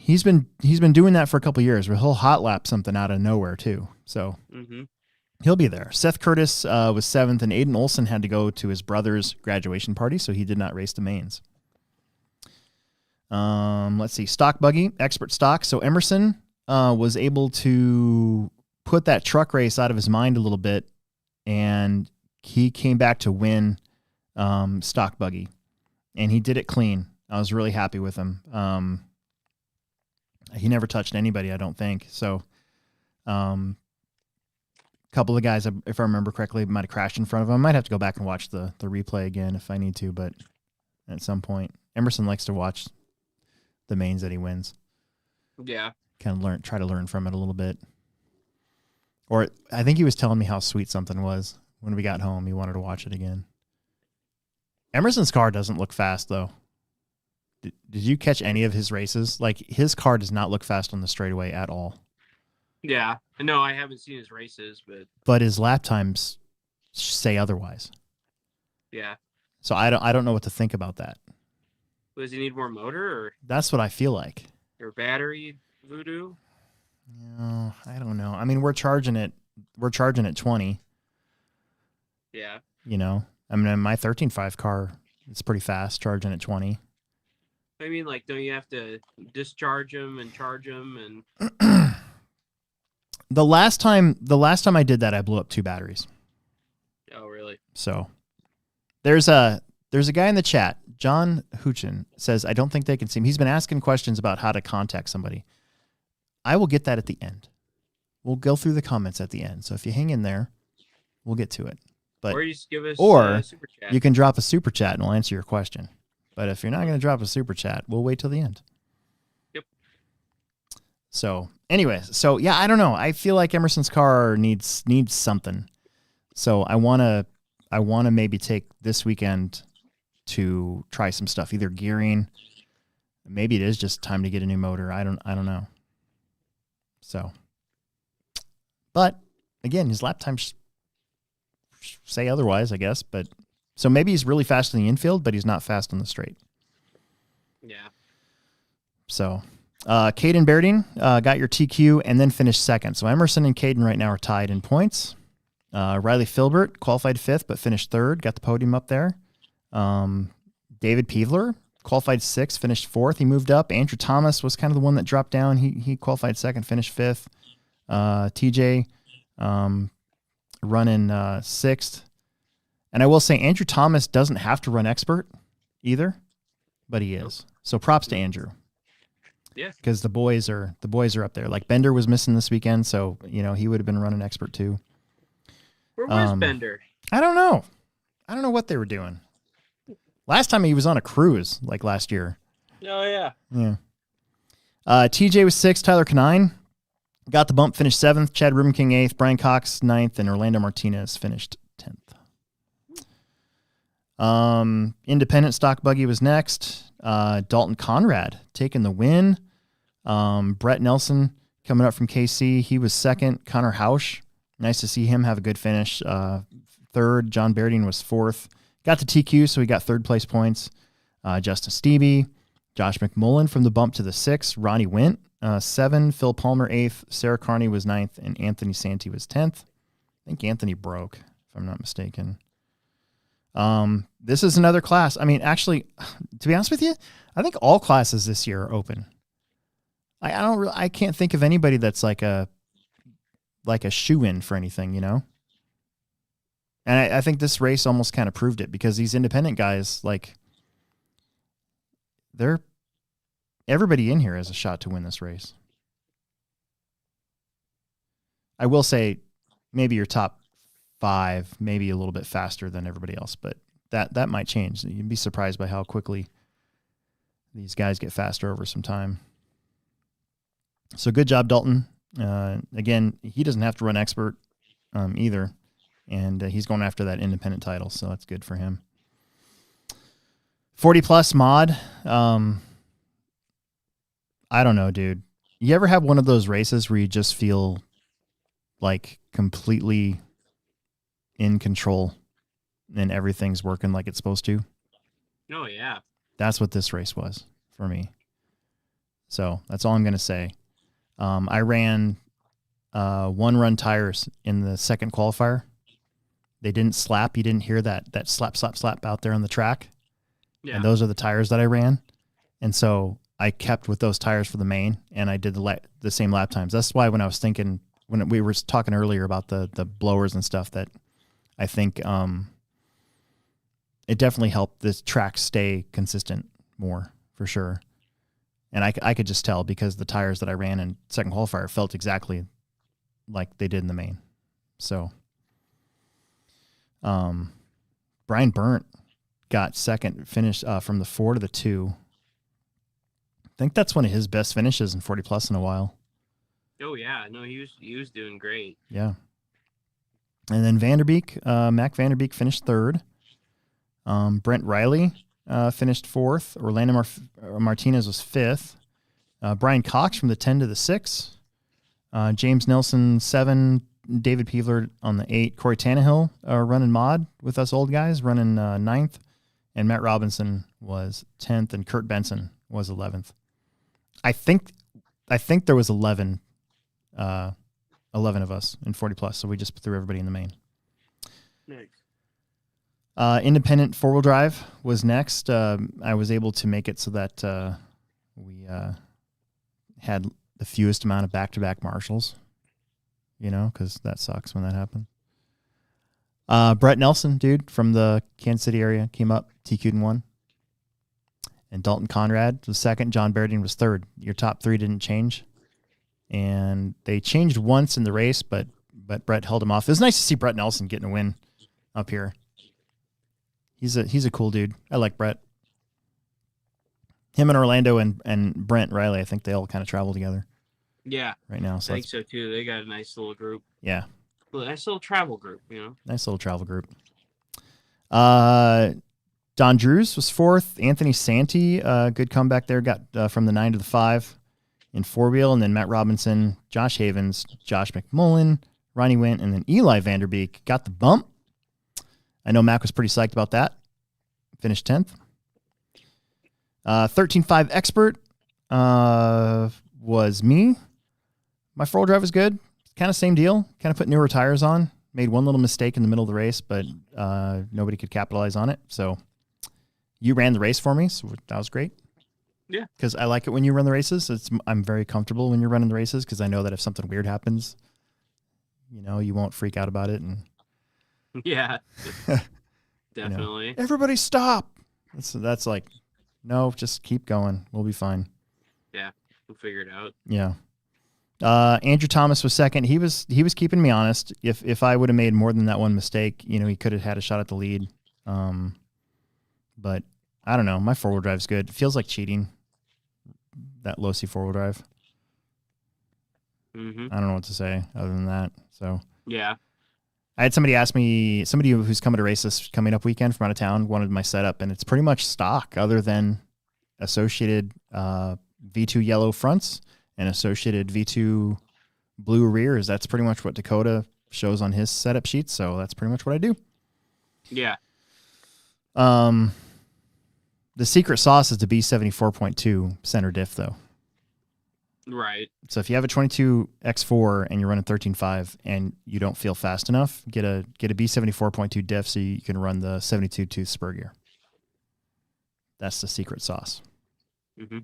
he's been doing that for a couple years where he'll hot lap something out of nowhere too. So he'll be there. Seth Curtis was 7th, and Aiden Olson had to go to his brother's graduation party, so he did not race the mains. Let's see. Stock buggy, expert stock. So Emerson was able to put that truck race out of his mind a little bit, and he came back to win stock buggy, and he did it clean. I was really happy with him. He never touched anybody, I don't think. So a couple of guys, if I remember correctly, might have crashed in front of him. I might have to go back and watch the replay again if I need to, but at some point, Emerson likes to watch the mains that he wins. Yeah. Kind of try to learn from it a little bit. Or I think he was telling me how sweet something was when we got home. He wanted to watch it again. Emerson's car doesn't look fast, though. Did you catch any of his races? Like, his car does not look fast on the straightaway at all. Yeah. No, I haven't seen his races, but his lap times say otherwise. Yeah. So I don't know what to think about that. Does he need more motor, or that's what I feel like? Or battery voodoo? No, I don't know. I mean, we're charging at 20. Yeah. You know, I mean, my 13.5 car, it's pretty fast, charging at 20. I mean, like, don't you have to discharge them and charge them and? The last time I did that, I blew up 2 batteries. Oh, really? So there's a guy in the chat, John Huchin, says, I don't think they can see him. He's been asking questions about how to contact somebody. I will get that at the end. We'll go through the comments at the end. So if you hang in there, we'll get to it. But or you just give us or a super chat. You can drop a super chat and we'll answer your question. But if you're not going to drop a super chat, we'll wait till the end. Yep. So anyway, yeah, I don't know. I feel like Emerson's car needs something. So I want to maybe take this weekend to try some stuff, either gearing. Maybe it is just time to get a new motor. I don't know. So, but again, his lap times say otherwise, I guess. But so maybe he's really fast in the infield, but he's not fast on the straight. Yeah. So, Caden Bairding got your TQ and then finished second. So Emerson and Caden right now are tied in points. Riley Filbert qualified 5th, but finished 3rd. Got the podium up there. David Peevler qualified 6th, finished 4th. He moved up. Andrew Thomas was kind of the one that dropped down. He qualified 2nd, finished 5th. TJ running 6th. And I will say Andrew Thomas doesn't have to run expert either, but he is. So props to Andrew. Yeah. Because the boys are up there. Like Bender was missing this weekend, so he would have been running expert too. Where was Bender? I don't know. I don't know what they were doing. Last time he was on a cruise, like last year. Oh, yeah. Yeah. TJ was 6th, Tyler Canine got the bump, finished 7th, Chad Rubenking 8th, Brian Cox 9th, and Orlando Martinez finished 10th. Independent stock buggy was next. Dalton Conrad taking the win. Brett Nelson coming up from KC. He was 2nd. Connor Hausch, nice to see him have a good finish. 3rd. John Bairding was 4th. Got the TQ, so he got 3rd place points. Justin Stevie, Josh McMullen from the bump to the 6th. Ronnie Wint, 7. Phil Palmer 8th. Sarah Carney was 9th, and Anthony Santee was 10th. I think Anthony broke, if I'm not mistaken. This is another class. I mean, actually, to be honest with you, I think all classes this year are open. I can't think of anybody that's like a shoe-in for anything, And I think this race almost kind of proved it, because these independent guys, everybody in here has a shot to win this race. I will say maybe your top 5, maybe a little bit faster than everybody else, but that might change. You'd be surprised by how quickly these guys get faster over some time. So good job, Dalton. Again, he doesn't have to run expert either, and he's going after that independent title, so that's good for him. 40 plus mod. I don't know, dude. You ever have one of those races where you just feel like completely in control and everything's working like it's supposed to? Oh, yeah. That's what this race was for me. So that's all I'm going to say. I ran 1-run tires in the second qualifier. They didn't slap. You didn't hear that slap, slap, slap out there on the track. Yeah. And those are the tires that I ran. And so I kept with those tires for the main, and I did the same lap times. That's why when I was thinking, when we were talking earlier about the blowers and stuff, that I think it definitely helped this track stay consistent more, for sure. And I could just tell because the tires that I ran in second qualifier felt exactly like they did in the main. So Brian Burnt got second finish from the 4 to the 2. I think that's one of his best finishes in 40 plus in a while. Oh yeah, no, he was doing great. Yeah. And then Mac Vanderbeek finished 3rd. Brent Riley finished 4th. Orlando Martinez was 5th. Brian Cox from the 10 to the 6. James Nelson 7. David Peevler on the 8. Corey Tannehill running mod with us old guys, running 9th. And Matt Robinson was 10th, and Kurt Benson was 11th. I think there was 11 of us in 40 plus, so we just threw everybody in the main. Nice. Independent 4-wheel drive was next. I was able to make it so that we had the fewest amount of back-to-back marshals, because that sucks when that happens. Brett Nelson, dude, from the Kansas City area, came up, TQ'd and won. And Dalton Conrad was 2nd. John Berdine was 3rd. Your top 3 didn't change. And they changed once in the race, but Brett held him off. It was nice to see Brett Nelson getting a win up here. He's a cool dude. I like Brett. Him and Orlando and Brent Riley, I think they all kind of travel together. Yeah. Right now. So I think so too. They got a nice little group. Yeah. Nice little travel group, Nice little travel group. Don Drews was 4th. Anthony Santi, good comeback there. Got from the 9 to the 5 in 4-wheel. And then Matt Robinson, Josh Havens, Josh McMullen, Ronnie Wint, and then Eli Vanderbeek got the bump. I know Mac was pretty psyched about that. Finished 10th. 13.5 expert was me. My 4-wheel drive was good. Kind of same deal. Kind of put newer tires on. Made one little mistake in the middle of the race, but nobody could capitalize on it. So you ran the race for me, so that was great. Yeah. Because I like it when you run the races. I'm very comfortable when you're running the races because I know that if something weird happens, you won't freak out about it. And yeah, definitely. Everybody stop. That's like, no, just keep going. We'll be fine. Yeah, we'll figure it out. Yeah. Andrew Thomas was 2nd. He was keeping me honest. If I would have made more than that one mistake, he could have had a shot at the lead. But I don't know. My 4-wheel drive's good. It feels like cheating. That low C 4-wheel drive. Mm-hmm. I don't know what to say other than that. So yeah, I had somebody who's coming to race this coming up weekend from out of town wanted my setup, and it's pretty much stock other than associated V2 yellow fronts and associated V2 blue rears. That's pretty much what Dakota shows on his setup sheet. So that's pretty much what I do. Yeah. The secret sauce is the B74.2 center diff though. Right. So if you have a 22 X4 and you're running 13.5 and you don't feel fast enough, get a B74.2 diff so you can run the 72 tooth spur gear. That's the secret sauce. Mm-hmm.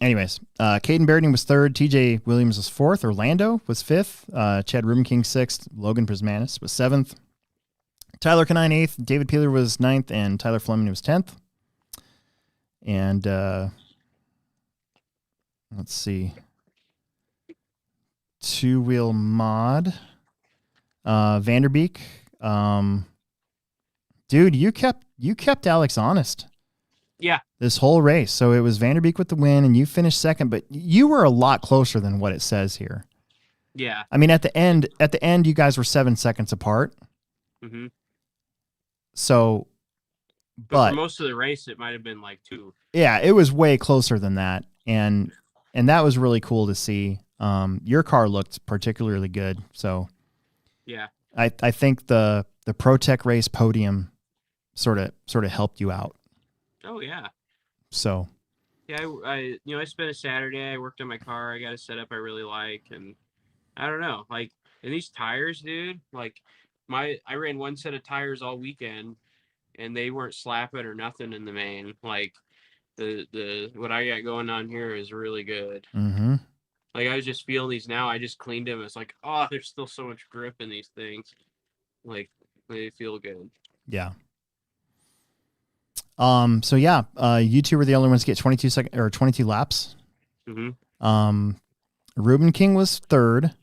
Anyways, Caden Berding was 3rd. TJ Williams was 4th. Orlando was 5th. Chad Rubenking 6th. Logan Prismanis was 7th. Tyler Canine 8th. David Peeler was 9th. And Tyler Fleming was 10th. And let's see. 2-wheel mod. Vanderbeek. Dude, you kept Alex honest. Yeah. This whole race. So it was Vanderbeek with the win, and you finished 2nd, but you were a lot closer than what it says here. Yeah. I mean, at the end, you guys were 7 seconds apart. Mm-hmm. So, but for most of the race, it might have been like 2. Yeah, it was way closer than that, and that was really cool to see. Your car looked particularly good. So, yeah, I think the Pro Tech race podium sort of helped you out. Oh yeah. So Yeah, I spent a Saturday. I worked on my car. I got a setup I really like, and I don't know, like, and these tires, dude. Like, I ran one set of tires all weekend, and they weren't slapping or nothing in the main. Like, the what I got going on here is really good. Mm-hmm. Like, I was just feeling these now. I just cleaned them. It's like, oh, there's still so much grip in these things. Like, they feel good. Yeah. So yeah, you two were the only ones to get 22 laps. Mm-hmm. Ruben King was third.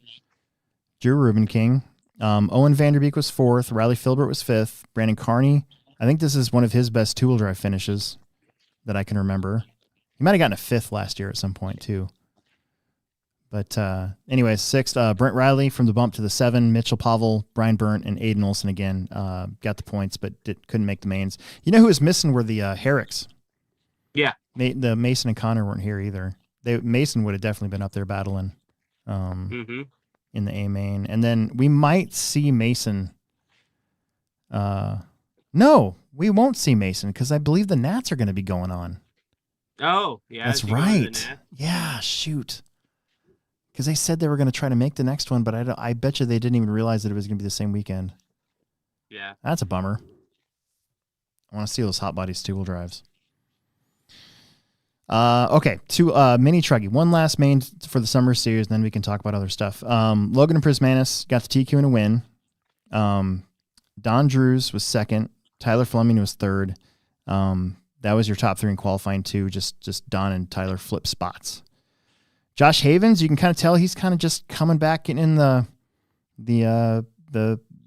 Drew Ruben King. Owen Vanderbeek was fourth. Riley Filbert was fifth. Brandon Carney, I think this is one of his best two-wheel drive finishes that I can remember. He might have gotten a fifth last year at some point too. But anyways, sixth, Brent Riley from the bump to the 7. Mitchell Pavel, Brian Burnt, and Aiden Olson again got the points, but couldn't make the mains. You know who was missing were the Herricks. Yeah. The Mason and Connor weren't here either. Mason would have definitely been up there battling in the A main. And then we might see Mason. No, we won't see Mason because I believe the Nats are going to be going on. Oh, yeah. That's right. Yeah, shoot. Because they said they were going to try to make the next one, but I bet you they didn't even realize that it was going to be the same weekend. Yeah. That's a bummer. I want to see those hot bodies two-wheel drives. Okay, two mini truggy. One last main for the summer series, and then we can talk about other stuff. Logan and Prismanis got the TQ in a win. Don Drews was second. Tyler Fleming was third. That was your top three in qualifying too. Just Don and Tyler flip spots. Josh Havens, you can kind of tell he's kind of just coming back, getting in the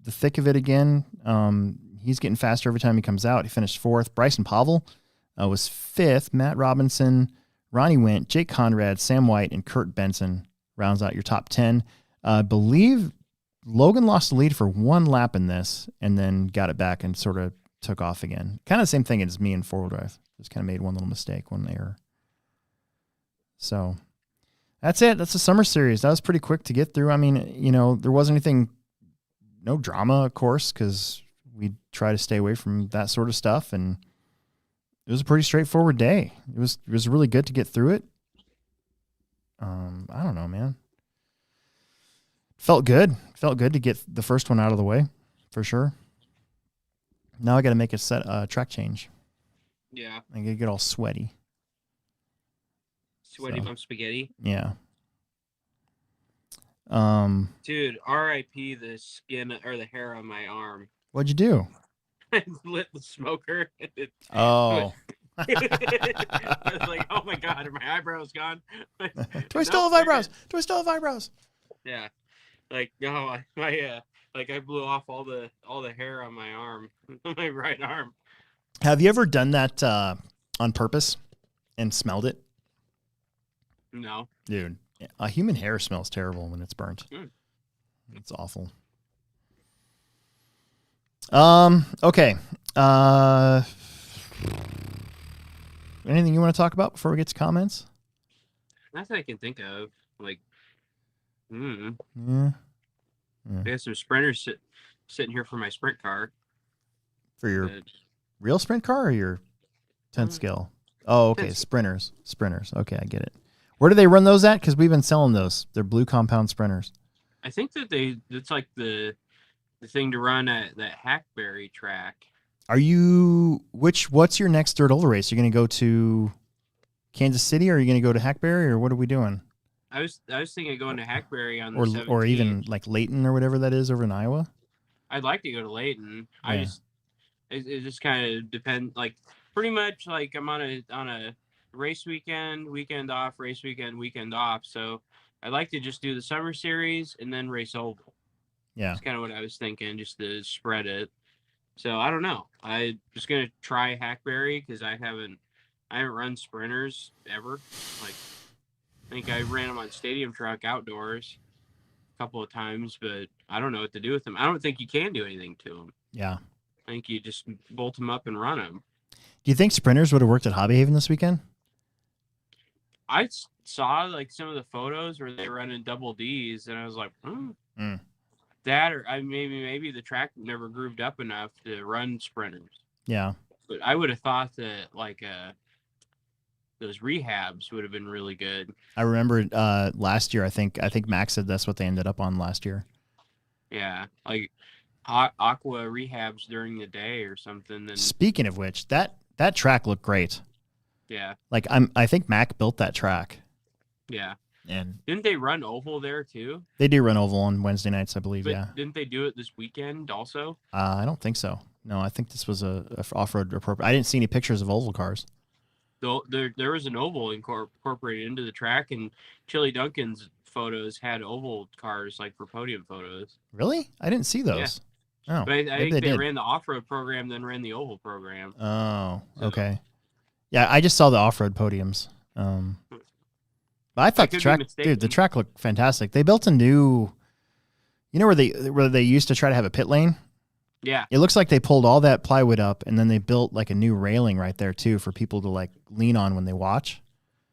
thick of it again. He's getting faster every time he comes out. He finished fourth. Bryson Pavel was fifth. Matt Robinson, Ronnie Wint, Jake Conrad, Sam White, and Kurt Benson rounds out your top 10. I believe Logan lost the lead for one lap in this and then got it back and sort of took off again. Kind of the same thing as me in four-wheel drive. Just kind of made one little mistake, one error. So that's it. That's the summer series. That was pretty quick to get through. I mean, there wasn't anything, no drama, of course, because we try to stay away from that sort of stuff. And it was a pretty straightforward day. It was really good to get through it. I don't know, man. Felt good. Felt good to get the first one out of the way, for sure. Now I got to make a track change. Yeah. I got to get all sweaty. Sweaty bum spaghetti. Yeah. Dude, R.I.P. the skin or the hair on my arm. What'd you do? I lit the smoker. Oh. I was like, oh my God, are my eyebrows gone? Do I still have eyebrows? Do I still have eyebrows? Yeah. Like, no, I blew off all the hair on my arm, on my right arm. Have you ever done that on purpose and smelled it? No. Dude, a human hair smells terrible when it's burnt. It's awful. Okay. Anything you want to talk about before we get to comments? Nothing I can think of. Like, Yeah. I got some sprinters sitting here for my sprint car. For your real sprint car or your 10 scale? Oh, okay. 10 Sprinters. Okay, I get it. Where do they run those at? Because we've been selling those. They're blue compound sprinters. I think that it's like the thing to run at that Hackberry track. What's your next dirt oval race? You're going to go to Kansas City or are you going to go to Hackberry or what are we doing? I was thinking of going to Hackberry on the 17th. Or even like Layton or whatever that is over in Iowa. I'd like to go to Layton. Yeah. It just kind of depends. Like pretty much like I'm on a race weekend off, race weekend off. So I'd like to just do the summer series and then race oval. Yeah, that's kind of what I was thinking, just to spread it. So I don't know. I'm just gonna try Hackberry because I haven't run sprinters ever. Like I think I ran them on Stadium Truck outdoors a couple of times, but I don't know what to do with them. I don't think you can do anything to them. Yeah. I think you just bolt them up and run them. Do you think sprinters would have worked at Hobby Haven this weekend? I saw like some of the photos where they were running double Ds, and I was like, that or maybe the track never grooved up enough to run sprinters. Yeah. But I would have thought that like those rehabs would have been really good. I remember last year. I think Max said that's what they ended up on last year. Yeah, like aqua rehabs during the day or something. Then Speaking of which, that track looked great. yeah, Like I think Mac built that track. yeah. And Didn't they run oval there too? they do run oval on Wednesday nights, I believe. But Yeah. didn't they do it this weekend also? I don't think so. No, I think this was a off-road appropriate. I didn't see any pictures of oval cars. Though there was an oval incorporated into the track, and Chili Duncan's photos had oval cars like for podium photos. Really? I didn't see those. Oh, But I maybe think they did. ran the off-road program, then ran the oval program. Oh, So- okay. Yeah, I just saw the off-road podiums. But I thought could the be track, mistaken. dude, the track looked fantastic. They built a new, you know, where they used to try to have a pit lane. Yeah, It looks like they pulled all that plywood up, and then they built like a new railing right there too for people to like lean on when they watch.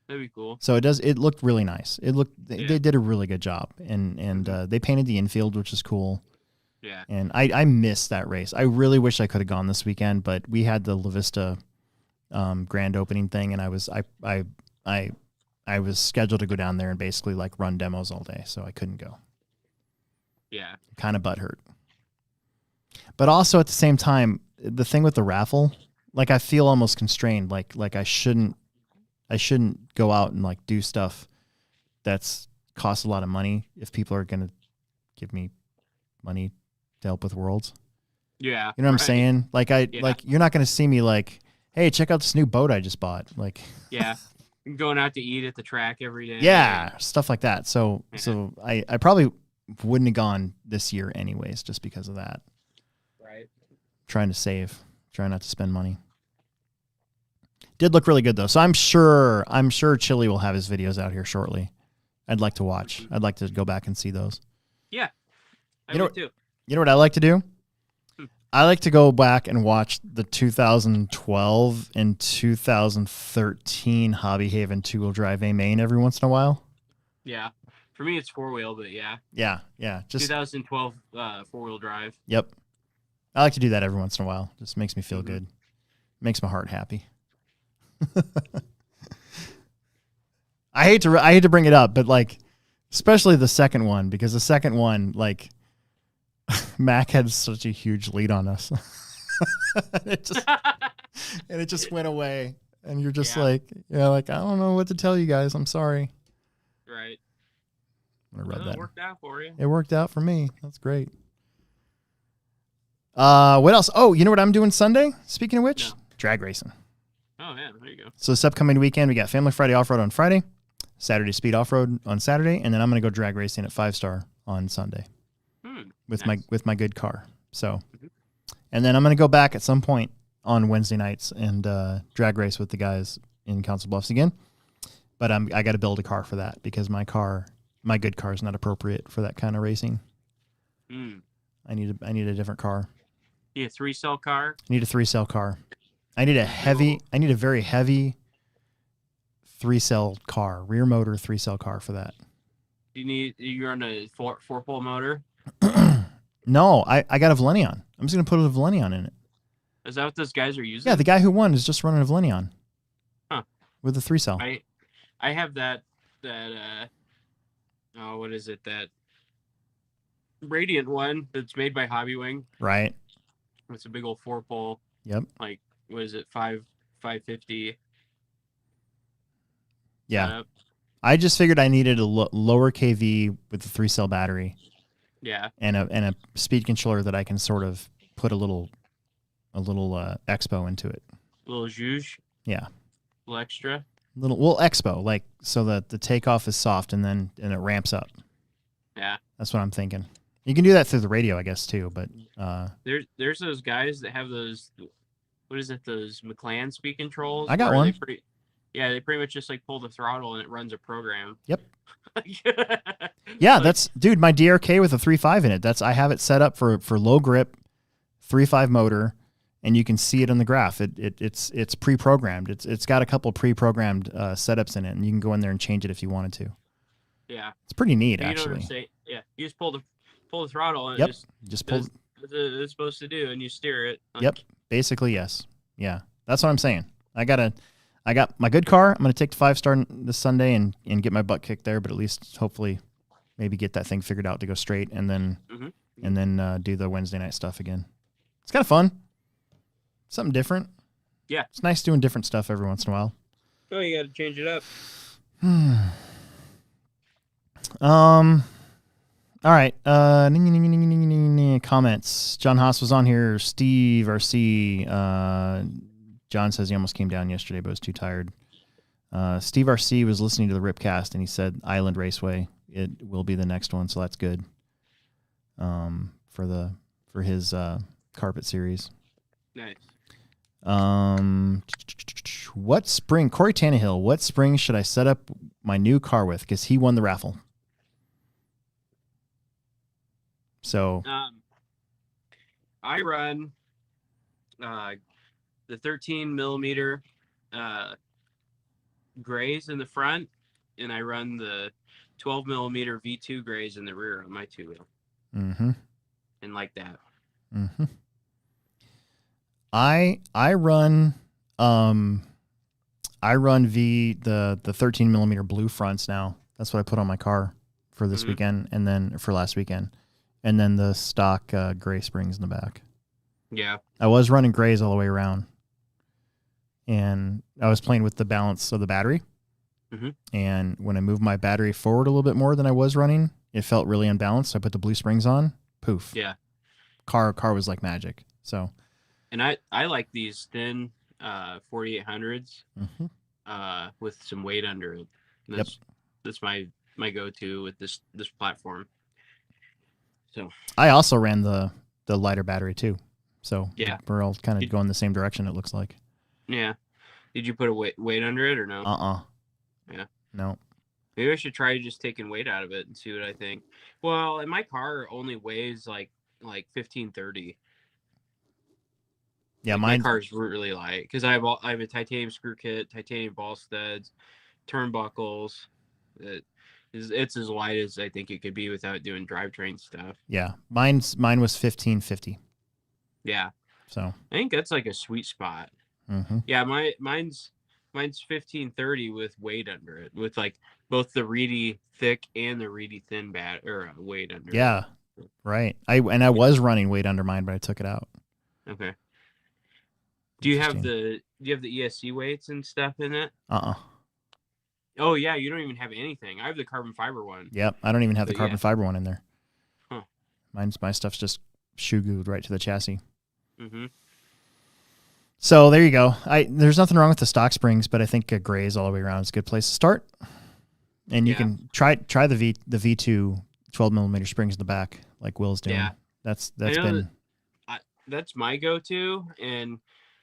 that'd be cool. So it looked really nice. They Yeah. did a really good job, and they painted the infield, which is cool. Yeah, And I missed that race. I really wish I could have gone this weekend, but we had the La Vista grand opening thing, and I was scheduled to go down there and basically like run demos all day, so I couldn't go. yeah, Kind of butthurt. But also at the same time, the thing with the raffle, like I feel almost constrained. Like I shouldn't go out and like do stuff that's costs a lot of money if people are gonna give me money to help with Worlds. yeah. You know what I'm right. saying? Like Yeah. like you're not gonna see me like, hey, check out this new boat I just bought. Like Yeah, going out to eat at the track every day. yeah, stuff like that. So Yeah. so I probably wouldn't have gone this year anyways, just because of that. Right. Trying to save, trying not to spend money. Did look really good though. So I'm sure Chili will have his videos out here shortly. I'd like to watch. I'd like to go back and see those. Yeah, I You know would too. You know what I like to do? Hmm. I like to go back and watch the 2012 and 2013 Hobby Haven two-wheel drive A main every once in a while. Yeah, for me it's 4-wheel, but yeah, Yeah. Just 2012 4-wheel drive. yep. I like to do that every once in a while. Just makes me feel Mhm. good. Makes my heart happy. I hate to bring it up, but like, especially the second one, because the second one, like, Mac had such a huge lead on us. it just went away, and you're just Yeah. like, like I don't know what to tell you guys. I'm sorry. Right. I'm gonna rub Well, it that. worked out for you. It worked out for me. That's great. What else? Oh, you know what I'm doing Sunday? Speaking of which, No. drag racing. Oh yeah, there you go. So this upcoming weekend, we got Family Friday Off-Road on Friday, Saturday Speed Off-Road on Saturday, and then I'm going to go drag racing at 5-Star on Sunday with Nice. my good car. So, Mhm. and then I'm going to go back at some point on Wednesday nights and drag race with the guys in Council Bluffs again. But I got to build a car for that because my good car is not appropriate for that kind of racing. Mm. I need a different car. You a 3-cell car? I need a 3-cell car. I need a very heavy 3-cell car, rear motor 3-cell car for that. You're on a 4-pole motor? No, I got a Valenion. I'm just going to put a Valenion in it. Is that what those guys are using? Yeah, the guy who won is just running a Valenion. Huh. With a 3-cell. I have that what is it, that Radiant one that's made by Hobbywing. Right. It's a big old 4-pole, Yep. like what is it, 550? Yeah. setup. I just figured I needed a lower KV with a 3-cell battery Yeah. and a speed controller that I can sort of put a little expo into it. Little zhuzh, Yeah. little extra. Well, expo, like so that the takeoff is soft and it ramps up. Yeah. That's what I'm thinking. You can do that through the radio, I guess, too. But There's those guys that have those, what is it, those McLaren speed controls? I got where one. They pretty much just like pull the throttle and it runs a program. Yep. Yeah, Like, dude, my DRK with a 3.5 in it. I have it set up for low grip, 3.5 motor, and you can see it on the graph. It's pre-programmed. It's got a couple pre-programmed setups in it, and you can go in there and change it if you wanted to. yeah. It's pretty neat, You know what I'm actually. saying? Yeah. You just pull the throttle and Yep. it Just pull. does what it's supposed to do, and you steer it. Like, Yep. Basically, yes. Yeah, that's what I'm saying. I gotta I got my good car. I'm going to take the 5-star this Sunday and get my butt kicked there, but at least hopefully maybe get that thing figured out to go straight and then do the Wednesday night stuff again. It's kind of fun. Something different. Yeah. It's nice doing different stuff every once in a while. Oh, you got to change it up. All right. Comments. John Haas was on here. Steve RC. John says he almost came down yesterday, but was too tired. Steve RC was listening to the Ripcast, and he said Island Raceway. It will be the next one, so that's good. For his carpet series. Nice. What spring? Corey Tannehill. What spring should I set up my new car with? Because he won the raffle. So I run the 13 millimeter grays in the front, and I run the 12 millimeter V2 grays in the rear on my 2-wheel. Mm-hmm. And like that. Mm-hmm. I run the 13 millimeter blue fronts now. That's what I put on my car for this weekend, and then for last weekend, and then the stock gray springs in the back. Yeah, I was running grays all the way around, and I was playing with the balance of the battery. Mm-hmm. And when I moved my battery forward a little bit more than I was running, it felt really unbalanced. So I put the blue springs on. Poof. Yeah. Car was like magic. So. And I like these thin 4800s with some weight under it. That's my go-to with this platform. So I also ran the lighter battery too. So yeah, we're all kind of going the same direction, it looks like. Yeah. Did you put a weight under it or no? Yeah. No. Maybe I should try just taking weight out of it and see what I think. Well, and my car only weighs like 1530. Yeah, my car's really light because I have a titanium screw kit, titanium ball studs, turnbuckles. It's as light as I think it could be without doing drivetrain stuff. Yeah, mine was 1550. Yeah, so I think that's like a sweet spot. Mm-hmm. Yeah, mine's 1530 with weight under it, with like both the reedy thick and the reedy thin weight under. Yeah, it. Right. I was running weight under mine, but I took it out. Okay. Do you have the ESC weights and stuff in it? Oh yeah, you don't even have anything. I have the carbon fiber one. Yep, I don't even have the carbon fiber one in there. Huh. My stuff's just shoe glued right to the chassis. Mm-hmm. So there you go. There's nothing wrong with the stock springs, but I think grays all the way around is a good place to start. And you can try the V2 12 millimeter springs in the back, like Will's doing. Yeah, that's my go-to, and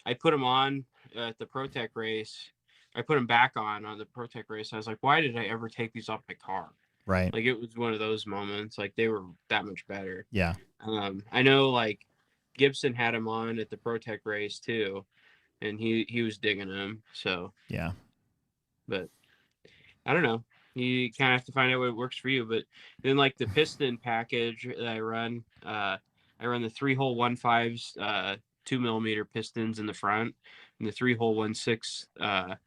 I put them on at the ProTech race. I put them back on the ProTech race. I was like, why did I ever take these off my car? Right. Like, it was one of those moments. Like, they were that much better. Yeah. I know, like, Gibson had them on at the ProTech race, too, and he was digging them. So, yeah. But, I don't know. You kind of have to find out what works for you. But then, like, the piston package that I run the 3-hole 1.5s, 2 millimeter pistons in the front, and the 3-hole 1.6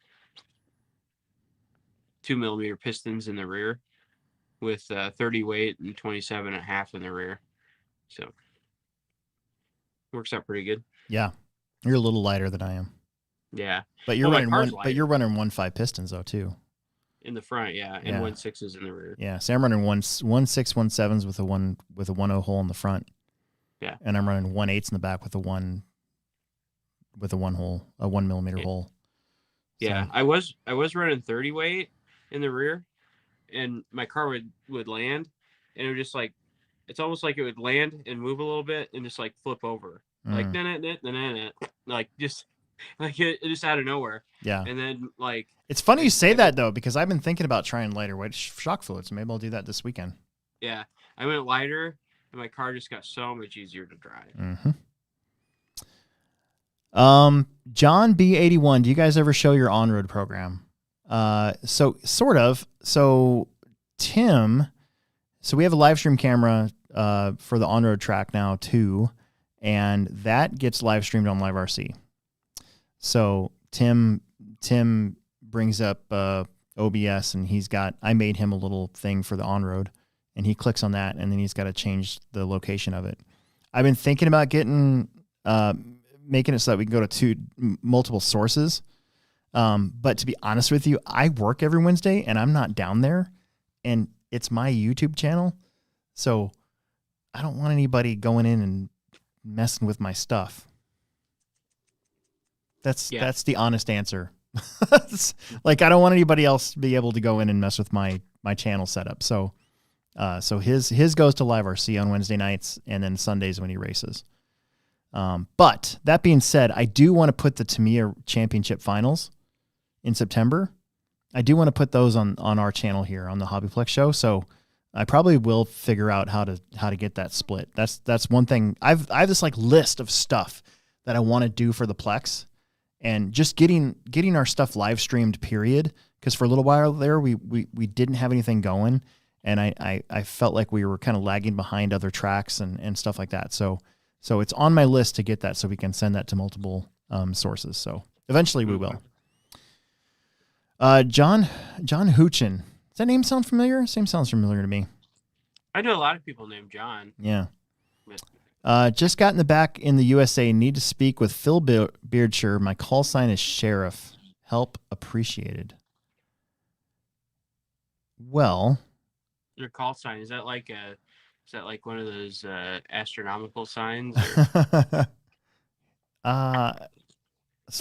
2 millimeter pistons in the rear, with 30 weight and 27.5 in the rear. So works out pretty good. Yeah, you're a little lighter than I am. Yeah, but you're running 1.5 pistons though too. In the front, yeah, and 1.6s in the rear. Yeah, so I'm running 1.6 1.7s with a 1.0 hole in the front. Yeah, and I'm running 1.8s in the back with a 1 millimeter hole. Yeah, so. I was running 30 weight in the rear, and my car would land, and it would just like, it's almost like it would land and move a little bit and just like flip over, like like just like it just out of nowhere. Yeah, and then like it's funny you say that though, because I've been thinking about trying lighter weight shock fluids. Maybe I'll do that this weekend. Yeah, I went lighter, and my car just got so much easier to drive. Mm-hmm. John B81, do you guys ever show your on-road program? So sort of. So Tim, we have a live stream camera for the on-road track now too, and that gets live streamed on Live RC. So Tim Tim brings up OBS, and I made him a little thing for the on-road, and he clicks on that, and then he's got to change the location of it. I've been thinking about making it so that we can go to multiple sources. But to be honest with you, I work every Wednesday, and I'm not down there, and it's my YouTube channel, so I don't want anybody going in and messing with my stuff. That's the honest answer. Like, I don't want anybody else to be able to go in and mess with my channel setup. So his goes to Live RC on Wednesday nights, and then Sundays when he races. But that being said, I do want to put the Tamiya Championship Finals in September. I do want to put those on our channel here on the Hobbyplex show. So I probably will figure out how to get that split. That's one thing. I have this like list of stuff that I want to do for the Plex, and just getting our stuff live streamed, period. Because for a little while there, we didn't have anything going, and I felt like we were kind of lagging behind other tracks and stuff like that. So it's on my list to get that so we can send that to multiple sources. So eventually we will. John Hoochin. Does that name sound familiar? Same sounds familiar to me. I know a lot of people named John. Yeah. Just got in the back in the USA. Need to speak with Phil Beardsher. My call sign is Sheriff. Help appreciated. Well, Your call sign, is that like one of those astronomical signs? so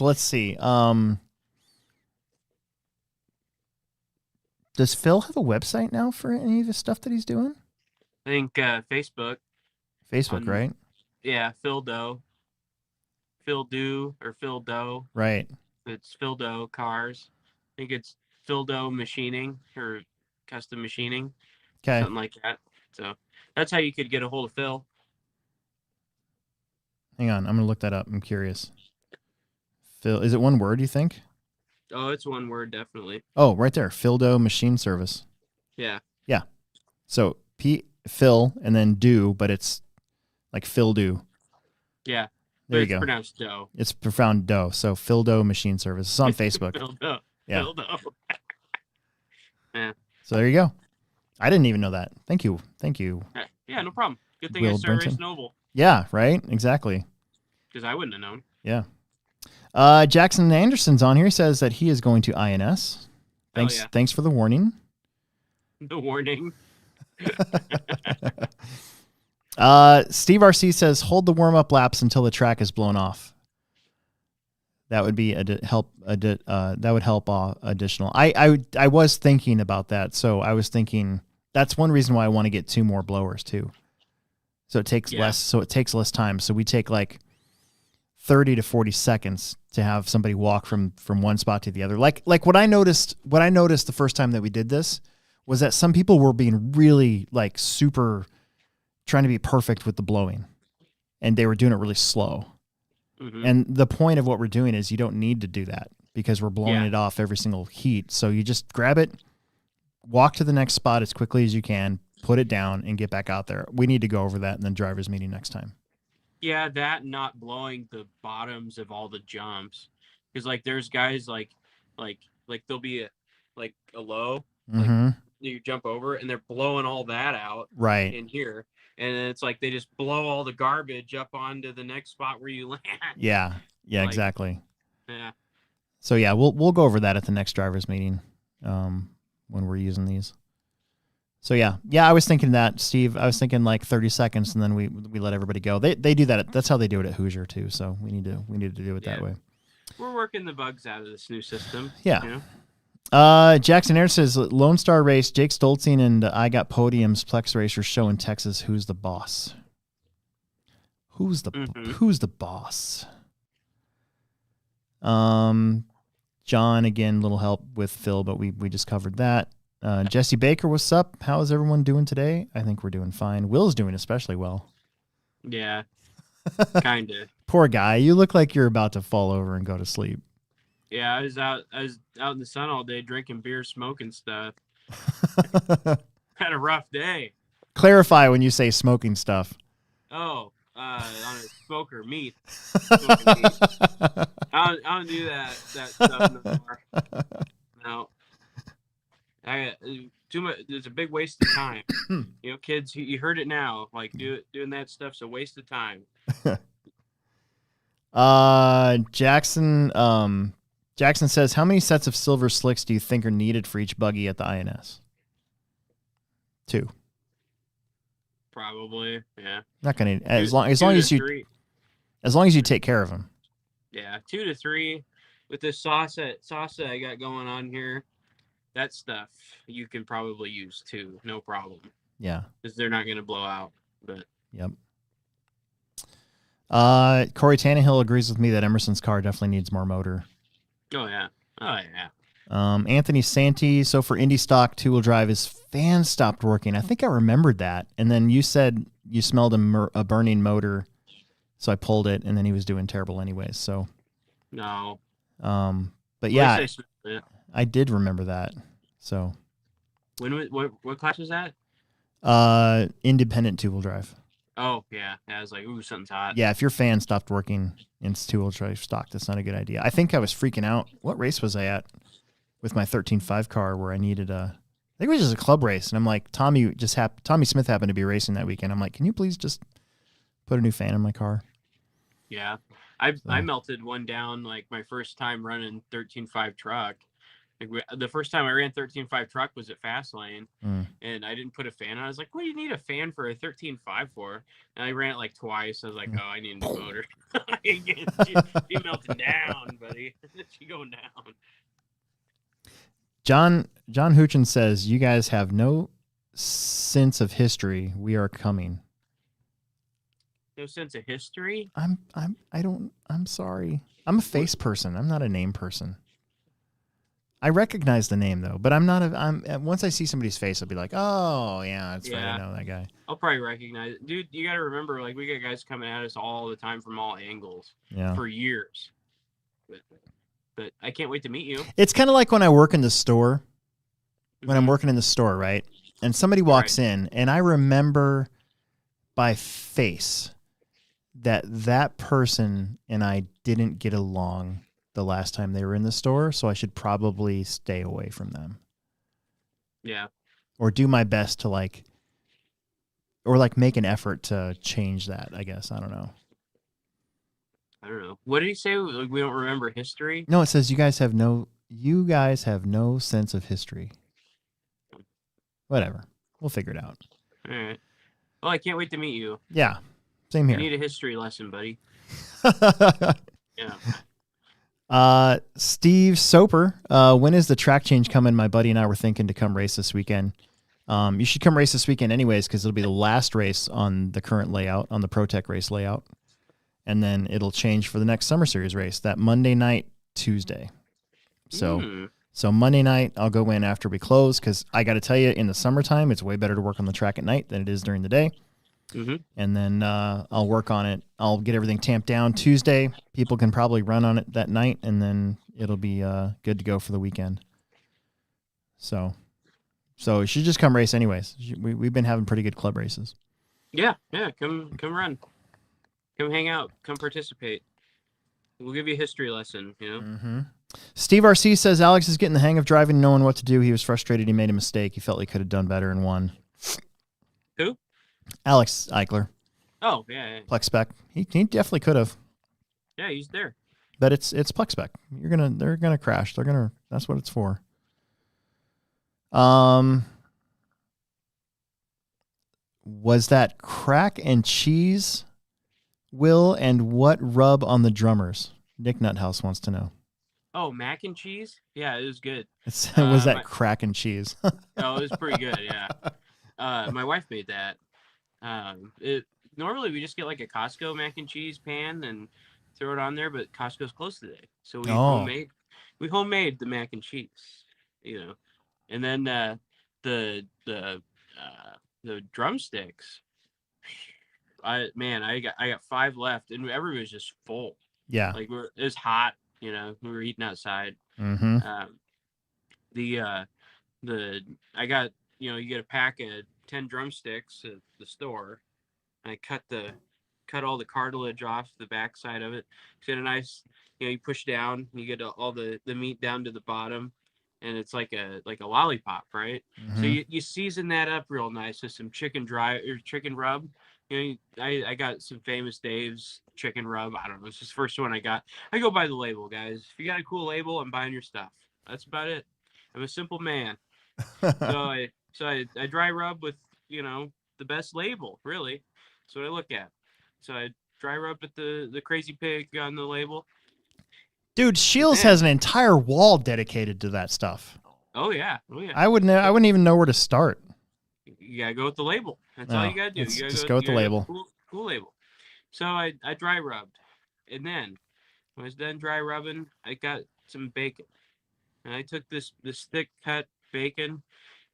let's see. Does Phil have a website now for any of the stuff that he's doing? I think Facebook. Facebook, right? Yeah, Phil Doe. Phil Do or Phil Doe. Right. It's Phil Doe Cars. I think it's Phil Doe Machining or Custom Machining. Okay. Something like that. So that's how you could get a hold of Phil. Hang on, I'm gonna look that up. I'm curious. Phil, is it one word, you think? Oh, it's one word, definitely. Oh, right there. Phildo Machine Service. Yeah. Yeah. So Phil and then do, but it's like Phil do. Yeah. There you it's go. Pronounced dough. It's profound dough. So Phildo Machine Service. It's on Facebook. Phil Doe. Yeah. Phil Doe. Yeah. So there you go. I didn't even know that. Thank you. Yeah, no problem. Good thing Will I started Brinton. Race Noble. Yeah, right? Exactly. Because I wouldn't have known. Yeah. Jackson Anderson's on here. He says that he is going to INS. Thanks. yeah. Thanks for the warning. The warning. Steve RC says, hold the warm-up laps until the track is blown off. That would be help additional. I was thinking about that. So I was thinking that's one reason why I want to get 2 more blowers too. So it takes less time. So we take like 30 to 40 seconds to have somebody walk from one spot to the other. Like what I noticed the first time that we did this was that some people were being really like super trying to be perfect with the blowing, and they were doing it really slow. Mm-hmm. And the point of what we're doing is you don't need to do that because we're blowing it off every single heat. So you just grab it, walk to the next spot as quickly as you can, put it down, and get back out there. We need to go over that in the driver's meeting next time. Yeah, that not blowing the bottoms of all the jumps. Because like there's guys like there'll be a low, Mm-hmm. you jump over and they're blowing all that out Right. in here. And it's like they just blow all the garbage up onto the next spot where you land. Yeah. Yeah, Like, exactly. Yeah. So yeah, we'll go over that at the next driver's meeting when we're using these. So yeah, I was thinking that, Steve. I was thinking like 30 seconds, and then we let everybody go. They do that. That's how they do it at Hoosier too. So we need to do it that way. We're working the bugs out of this new system. Yeah. You know? Jackson Air says Lone Star race. Jake Stoltzing and I got podiums. Plex Racers show in Texas. Who's the boss? Who's the boss? John again. Little help with Phil, but we just covered that. Jesse Baker, what's up? How is everyone doing today? I think we're doing fine. Will's doing especially well. Yeah. Kind of. Poor guy. You look like you're about to fall over and go to sleep. Yeah, I was out in the sun all day drinking beer, smoking stuff. Had a rough day. Clarify when you say smoking stuff. Oh, on a smoker meat. Smoking meat. I don't do that stuff no more. No, too much. It's a big waste of time. Kids, you heard it now. Like doing that stuff's a waste of time. Jackson says, how many sets of silver slicks do you think are needed for each buggy at the INS? 2. Probably, yeah. Not gonna as Two- long as two to you three. as long as you take care of them. Yeah, 2 to 3 with this salsa I got going on here. That stuff you can probably use 2, no problem. Yeah, because they're not going to blow out. But yep. Corey Tannehill agrees with me that Emerson's car definitely needs more motor. oh yeah. Anthony Santi, so for Indy stock 2-wheel drive, his fan stopped working. I think I remembered that. And then you said you smelled a burning motor, so I pulled it, and then he was doing terrible anyways. So, No. But At yeah, least I smelled it. I did remember that. So, What class was that? independent 2-wheel drive. Oh yeah, I was like, ooh, something's hot. Yeah, if your fan stopped working in 2-wheel drive stock, that's not a good idea. I think I was freaking out. What race was I at with my 13.5 car where I needed I think it was just a club race, and I'm like, Tommy Smith happened to be racing that weekend. I'm like, can you please just put a new fan in my car? Yeah, I melted one down like my first time running 13.5 truck. The first time I ran 13.5 truck was at Fastlane, and I didn't put a fan on. I was like, what do you need a fan for a 13.5 for? And I ran it like twice. I was like, oh, I need a new motor. She melted down, buddy. She going down. John Hoochen says, you guys have no sense of history. We are coming. No sense of history? I'm sorry. I'm a face person. I'm not a name person. I recognize the name though, but once I see somebody's face, I'll be like, oh yeah, that's right. I know that guy. I'll probably recognize it. Dude, you got to remember, like, we got guys coming at us all the time from all angles for years. But I can't wait to meet you. It's kind of like when I work in the store, when I'm working in the store, right? And somebody walks in, and I remember by face that person and I didn't get along the last time they were in the store, so I should probably stay away from them. Yeah. Or do my best to make an effort to change that, I guess. I don't know. What did he say? Like, we don't remember history? No, it says you guys have no sense of history. Whatever. We'll figure it out. All right. Well, I can't wait to meet you. Yeah. Same here. I need a history lesson, buddy. Yeah. Steve Soper, when is the track change coming? My buddy and I were thinking to come race this weekend. You should come race this weekend anyways, because it'll be the last race on the current layout, on the ProTech race layout. And then it'll change for the next Summer Series race, that Monday night, Tuesday. So Monday night, I'll go in after we close, because I got to tell you, in the summertime, it's way better to work on the track at night than it is during the day. Mm-hmm. And then I'll work on it. I'll get everything tamped down Tuesday. People can probably run on it that night, and then it'll be good to go for the weekend. So you should just come race anyways. We've been having pretty good club races. Yeah, come run. Come hang out. Come participate. We'll give you a history lesson, Mm-hmm. Steve RC says Alex is getting the hang of driving, knowing what to do. He was frustrated he made a mistake. He felt he could have done better and won. Who? Alex Eichler. Oh, yeah. Plex Spec. He definitely could have. Yeah, he's there. But it's Plex Spec. They're gonna crash. That's what it's for. Was that crack and cheese, Will, and what rub on the drummers? Nick Nuthouse wants to know. Oh, mac and cheese? Yeah, it was good. Was that crack and cheese? Oh, it was pretty good, yeah. My wife made that. Normally we just get like a Costco mac and cheese pan and throw it on there, but Costco's closed today, so we homemade the mac and cheese, and then the drumsticks. I got 5 left, and everybody's just full. Yeah, like it was hot, we were eating outside. Mm-hmm. I got you get a pack of 10 drumsticks at the store. I cut the cut all the cartilage off the backside of it. So you get a nice, you push down, you get all the meat down to the bottom, and it's like a lollipop, right? So Mhm. you season that up real nice with some chicken rub. I got some Famous Dave's chicken rub. I don't know. It's just the first one I got. I go by the label, guys. If you got a cool label, I'm buying your stuff. That's about it. I'm a simple man. So I dry rub with the best label, really. That's what I look at. So I dry rub at the Crazy Pig on the label. Dude, Shields Man. has an entire wall dedicated to that stuff. Oh yeah. I wouldn't even know where to start. You gotta go with the label. That's all No, you gotta do. let's You gotta just go with the you gotta label. Cool label. So I dry rubbed, and then when I was done dry rubbing, I got some bacon, and I took this thick cut bacon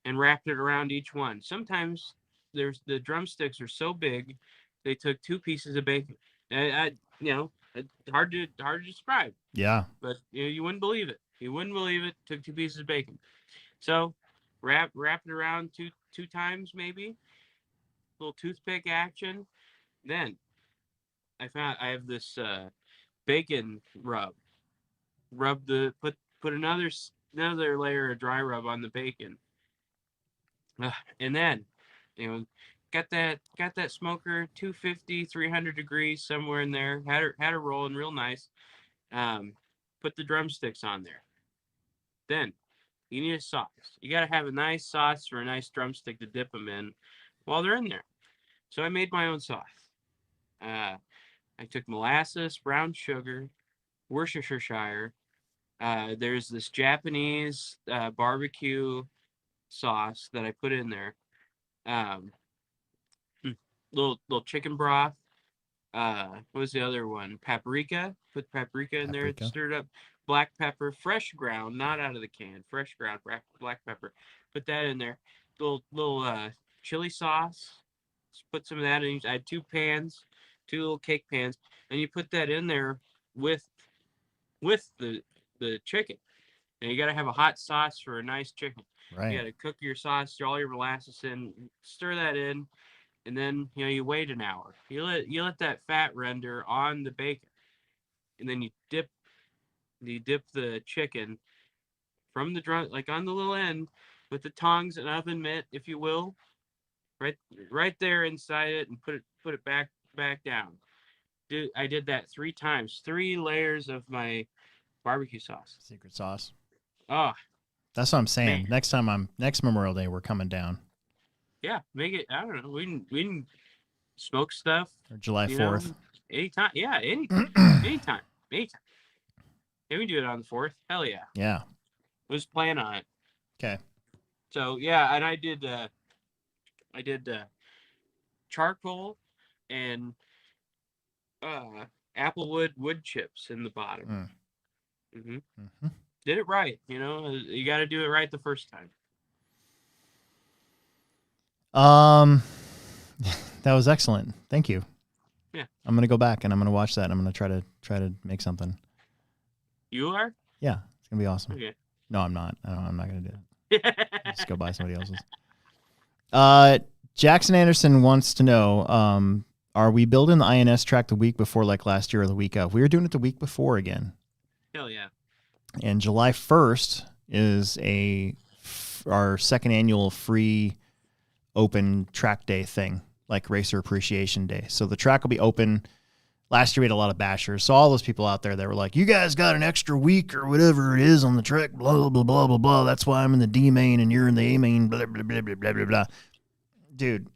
and wrapped it around each one. Sometimes the drumsticks are so big, they took 2 pieces of bacon. It's hard to describe, Yeah. but you wouldn't believe it. You wouldn't believe it. Took 2 pieces of bacon. So wrap it around two times maybe. Little toothpick action. Then I have this bacon rub. Put another layer of dry rub on the bacon. And then, got that smoker 250, 300 degrees somewhere in there. Had her rolling real nice. Put the drumsticks on there. Then you need a sauce. You got to have a nice sauce for a nice drumstick to dip them in while they're in there. So I made my own sauce. I took molasses, brown sugar, Worcestershire. There's this Japanese barbecue sauce that I put in there. Little chicken broth. What was the other one? Paprika. Put paprika in there. Paprika. Stirred up. Black pepper, fresh ground, not out of the can. Fresh ground, black pepper. Put that in there. Little chili sauce. Just put some of that in. I had 2 pans, 2 little cake pans, and you put that in there with the chicken. And you got to have a hot sauce for a nice chicken. Right. You got to cook your sauce, all your molasses in, stir that in, and then you wait an hour. You let that fat render on the bacon, and then you dip the chicken from the drum, like on the little end, with the tongs and oven mitt, if you will, right there inside it, and put it back down. Dude, I did that 3 times, 3 layers of my barbecue sauce. Secret sauce. Oh, That's what I'm saying. man. Next Memorial Day, we're coming down. Yeah, make it. I don't know. We can smoke stuff. Or July 4th. Anytime. Yeah, anytime. Anytime. Yeah, we can do it on the 4th. Hell yeah. Yeah. Let's plan on it. Okay. So yeah, and I did charcoal and applewood wood chips in the bottom. Did it right. You got to do it right the first time. That was excellent. Thank you. Yeah. I'm gonna go back and I'm gonna watch that. And I'm gonna try to make something. You are? Yeah, it's gonna be awesome. Okay. No, I'm not. I'm not gonna do it. Just go buy somebody else's. Jackson Anderson wants to know, are we building the INS track the week before like last year or the week of? We were doing it the week before again. Hell yeah. And July 1st is our second annual free open track day thing, like Racer Appreciation Day. So the track will be open. Last year we had a lot of bashers. So all those people out there that were like, you guys got an extra week or whatever it is on the track, blah, blah, blah, blah, blah, blah. That's why I'm in the D main and you're in the A main, blah, blah, blah, blah, blah, blah, blah. Dude,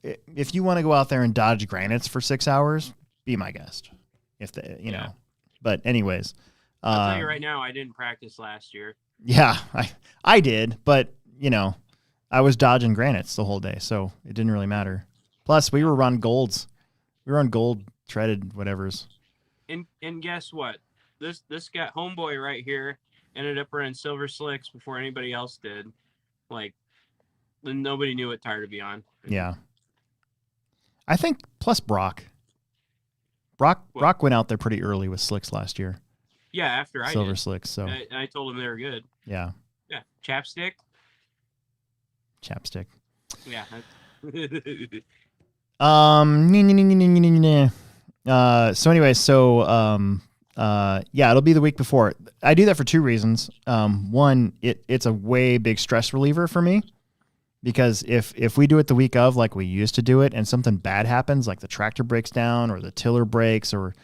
if you want to go out there and dodge granites for 6 hours, be my guest. Know. But anyways. I'll tell you right now, I didn't practice last year. Yeah, I did, but I was dodging granites the whole day, so it didn't really matter. Plus, we were on golds. We were on gold treaded whatevers. And guess what? This guy homeboy right here ended up running silver slicks before anybody else did. Like, nobody knew what tire to be on. Yeah. I think plus Brock went out there pretty early with slicks last year. Yeah, after I silver did. Slicks. So I told him they were good. Yeah. Yeah, chapstick. Chapstick. Yeah. Yeah, it'll be the week before. I do that for two reasons. One, it's a way big stress reliever for me, because if we do it the week of, like we used to do it, and something bad happens, like the tractor breaks down or the tiller breaks or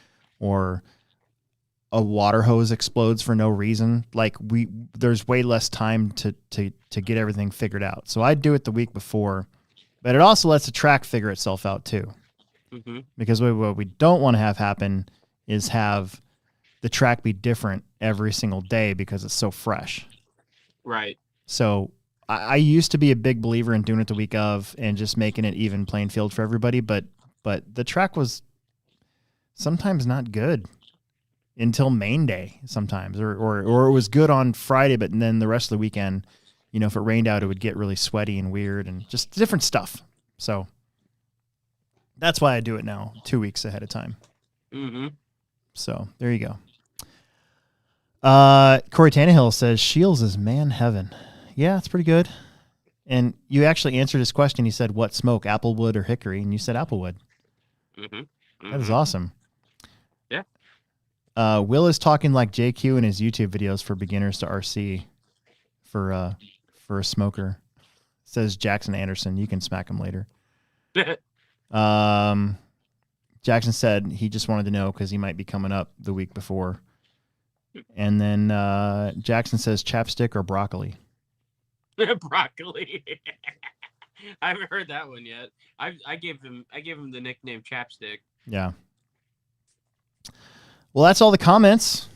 a water hose explodes for no reason, like there's way less time to get everything figured out. So I do it the week before, but it also lets the track figure itself out too. Mm-hmm. Because what we don't want to have happen is have the track be different every single day because it's so fresh. Right. So I used to be a big believer in doing it the week of and just making it even playing field for everybody, but the track was sometimes not good until main day sometimes, or it was good on Friday, but then the rest of the weekend, if it rained out, it would get really sweaty and weird and just different stuff. So that's why I do it now 2 weeks ahead of time. Mm-hmm. So there you go. Corey Tannehill says Shields is man heaven. Yeah, it's pretty good. And you actually answered his question. He said, what smoke, Applewood or Hickory? And you said Applewood. Mm-hmm. Mm-hmm. That is awesome. Yeah. Will is talking like JQ in his YouTube videos for beginners to RC for a smoker. Says Jackson Anderson. You can smack him later. Jackson said he just wanted to know because he might be coming up the week before. And then Jackson says chapstick or broccoli. Broccoli. I haven't heard that one yet. I gave him the nickname Chapstick. Yeah. Well, that's all the comments,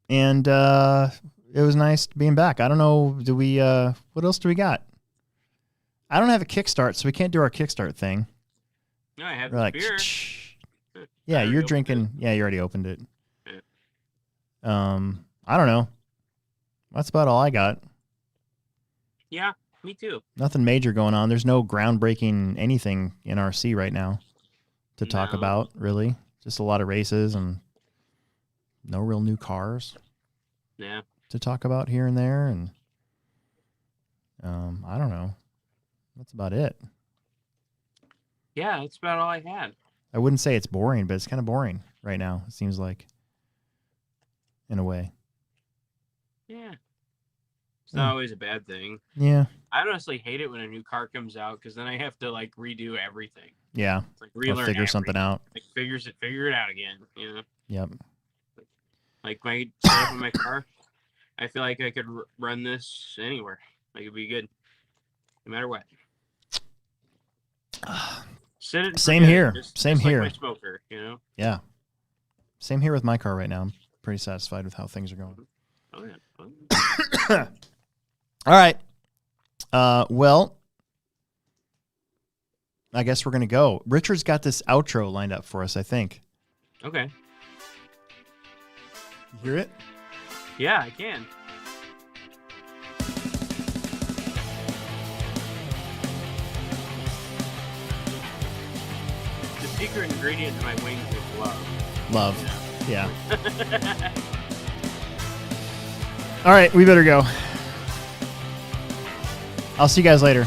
and it was nice being back. I don't know. Do we? What else do we got? I don't have a kickstart, so we can't do our kickstart thing. No, I have We're this beer. Yeah, I already you're opened drinking. Yeah, you already opened it. Yeah. I don't know. That's about all I got. Yeah, me too. Nothing major going on. There's no groundbreaking anything in RC right now to talk No. about, really. Just a lot of races and no real new cars Yeah. to talk about here and there. And I don't know. That's about it. Yeah, that's about all I had. I wouldn't say it's boring, but it's kind of boring right now, it seems like, in a way. Yeah. It's not always a bad thing. Yeah. I honestly hate it when a new car comes out because then I have to like redo everything. Yeah. It's like Or relearn figure something out. Like figure it out again. Yep. Like my setup in my car, I feel like I could run this anywhere. Like it'd be good, no matter what. Sit it and Same forget it. here. Just Same like here. my smoker, Yeah. Same here with my car right now. I'm pretty satisfied with how things are going. Oh yeah. All right. Well, I guess we're going to go. Richard's got this outro lined up for us, I think. Okay. You hear it? Yeah, I can. The secret ingredient to my wings is love. Love. Yeah. All right, we better go. I'll see you guys later.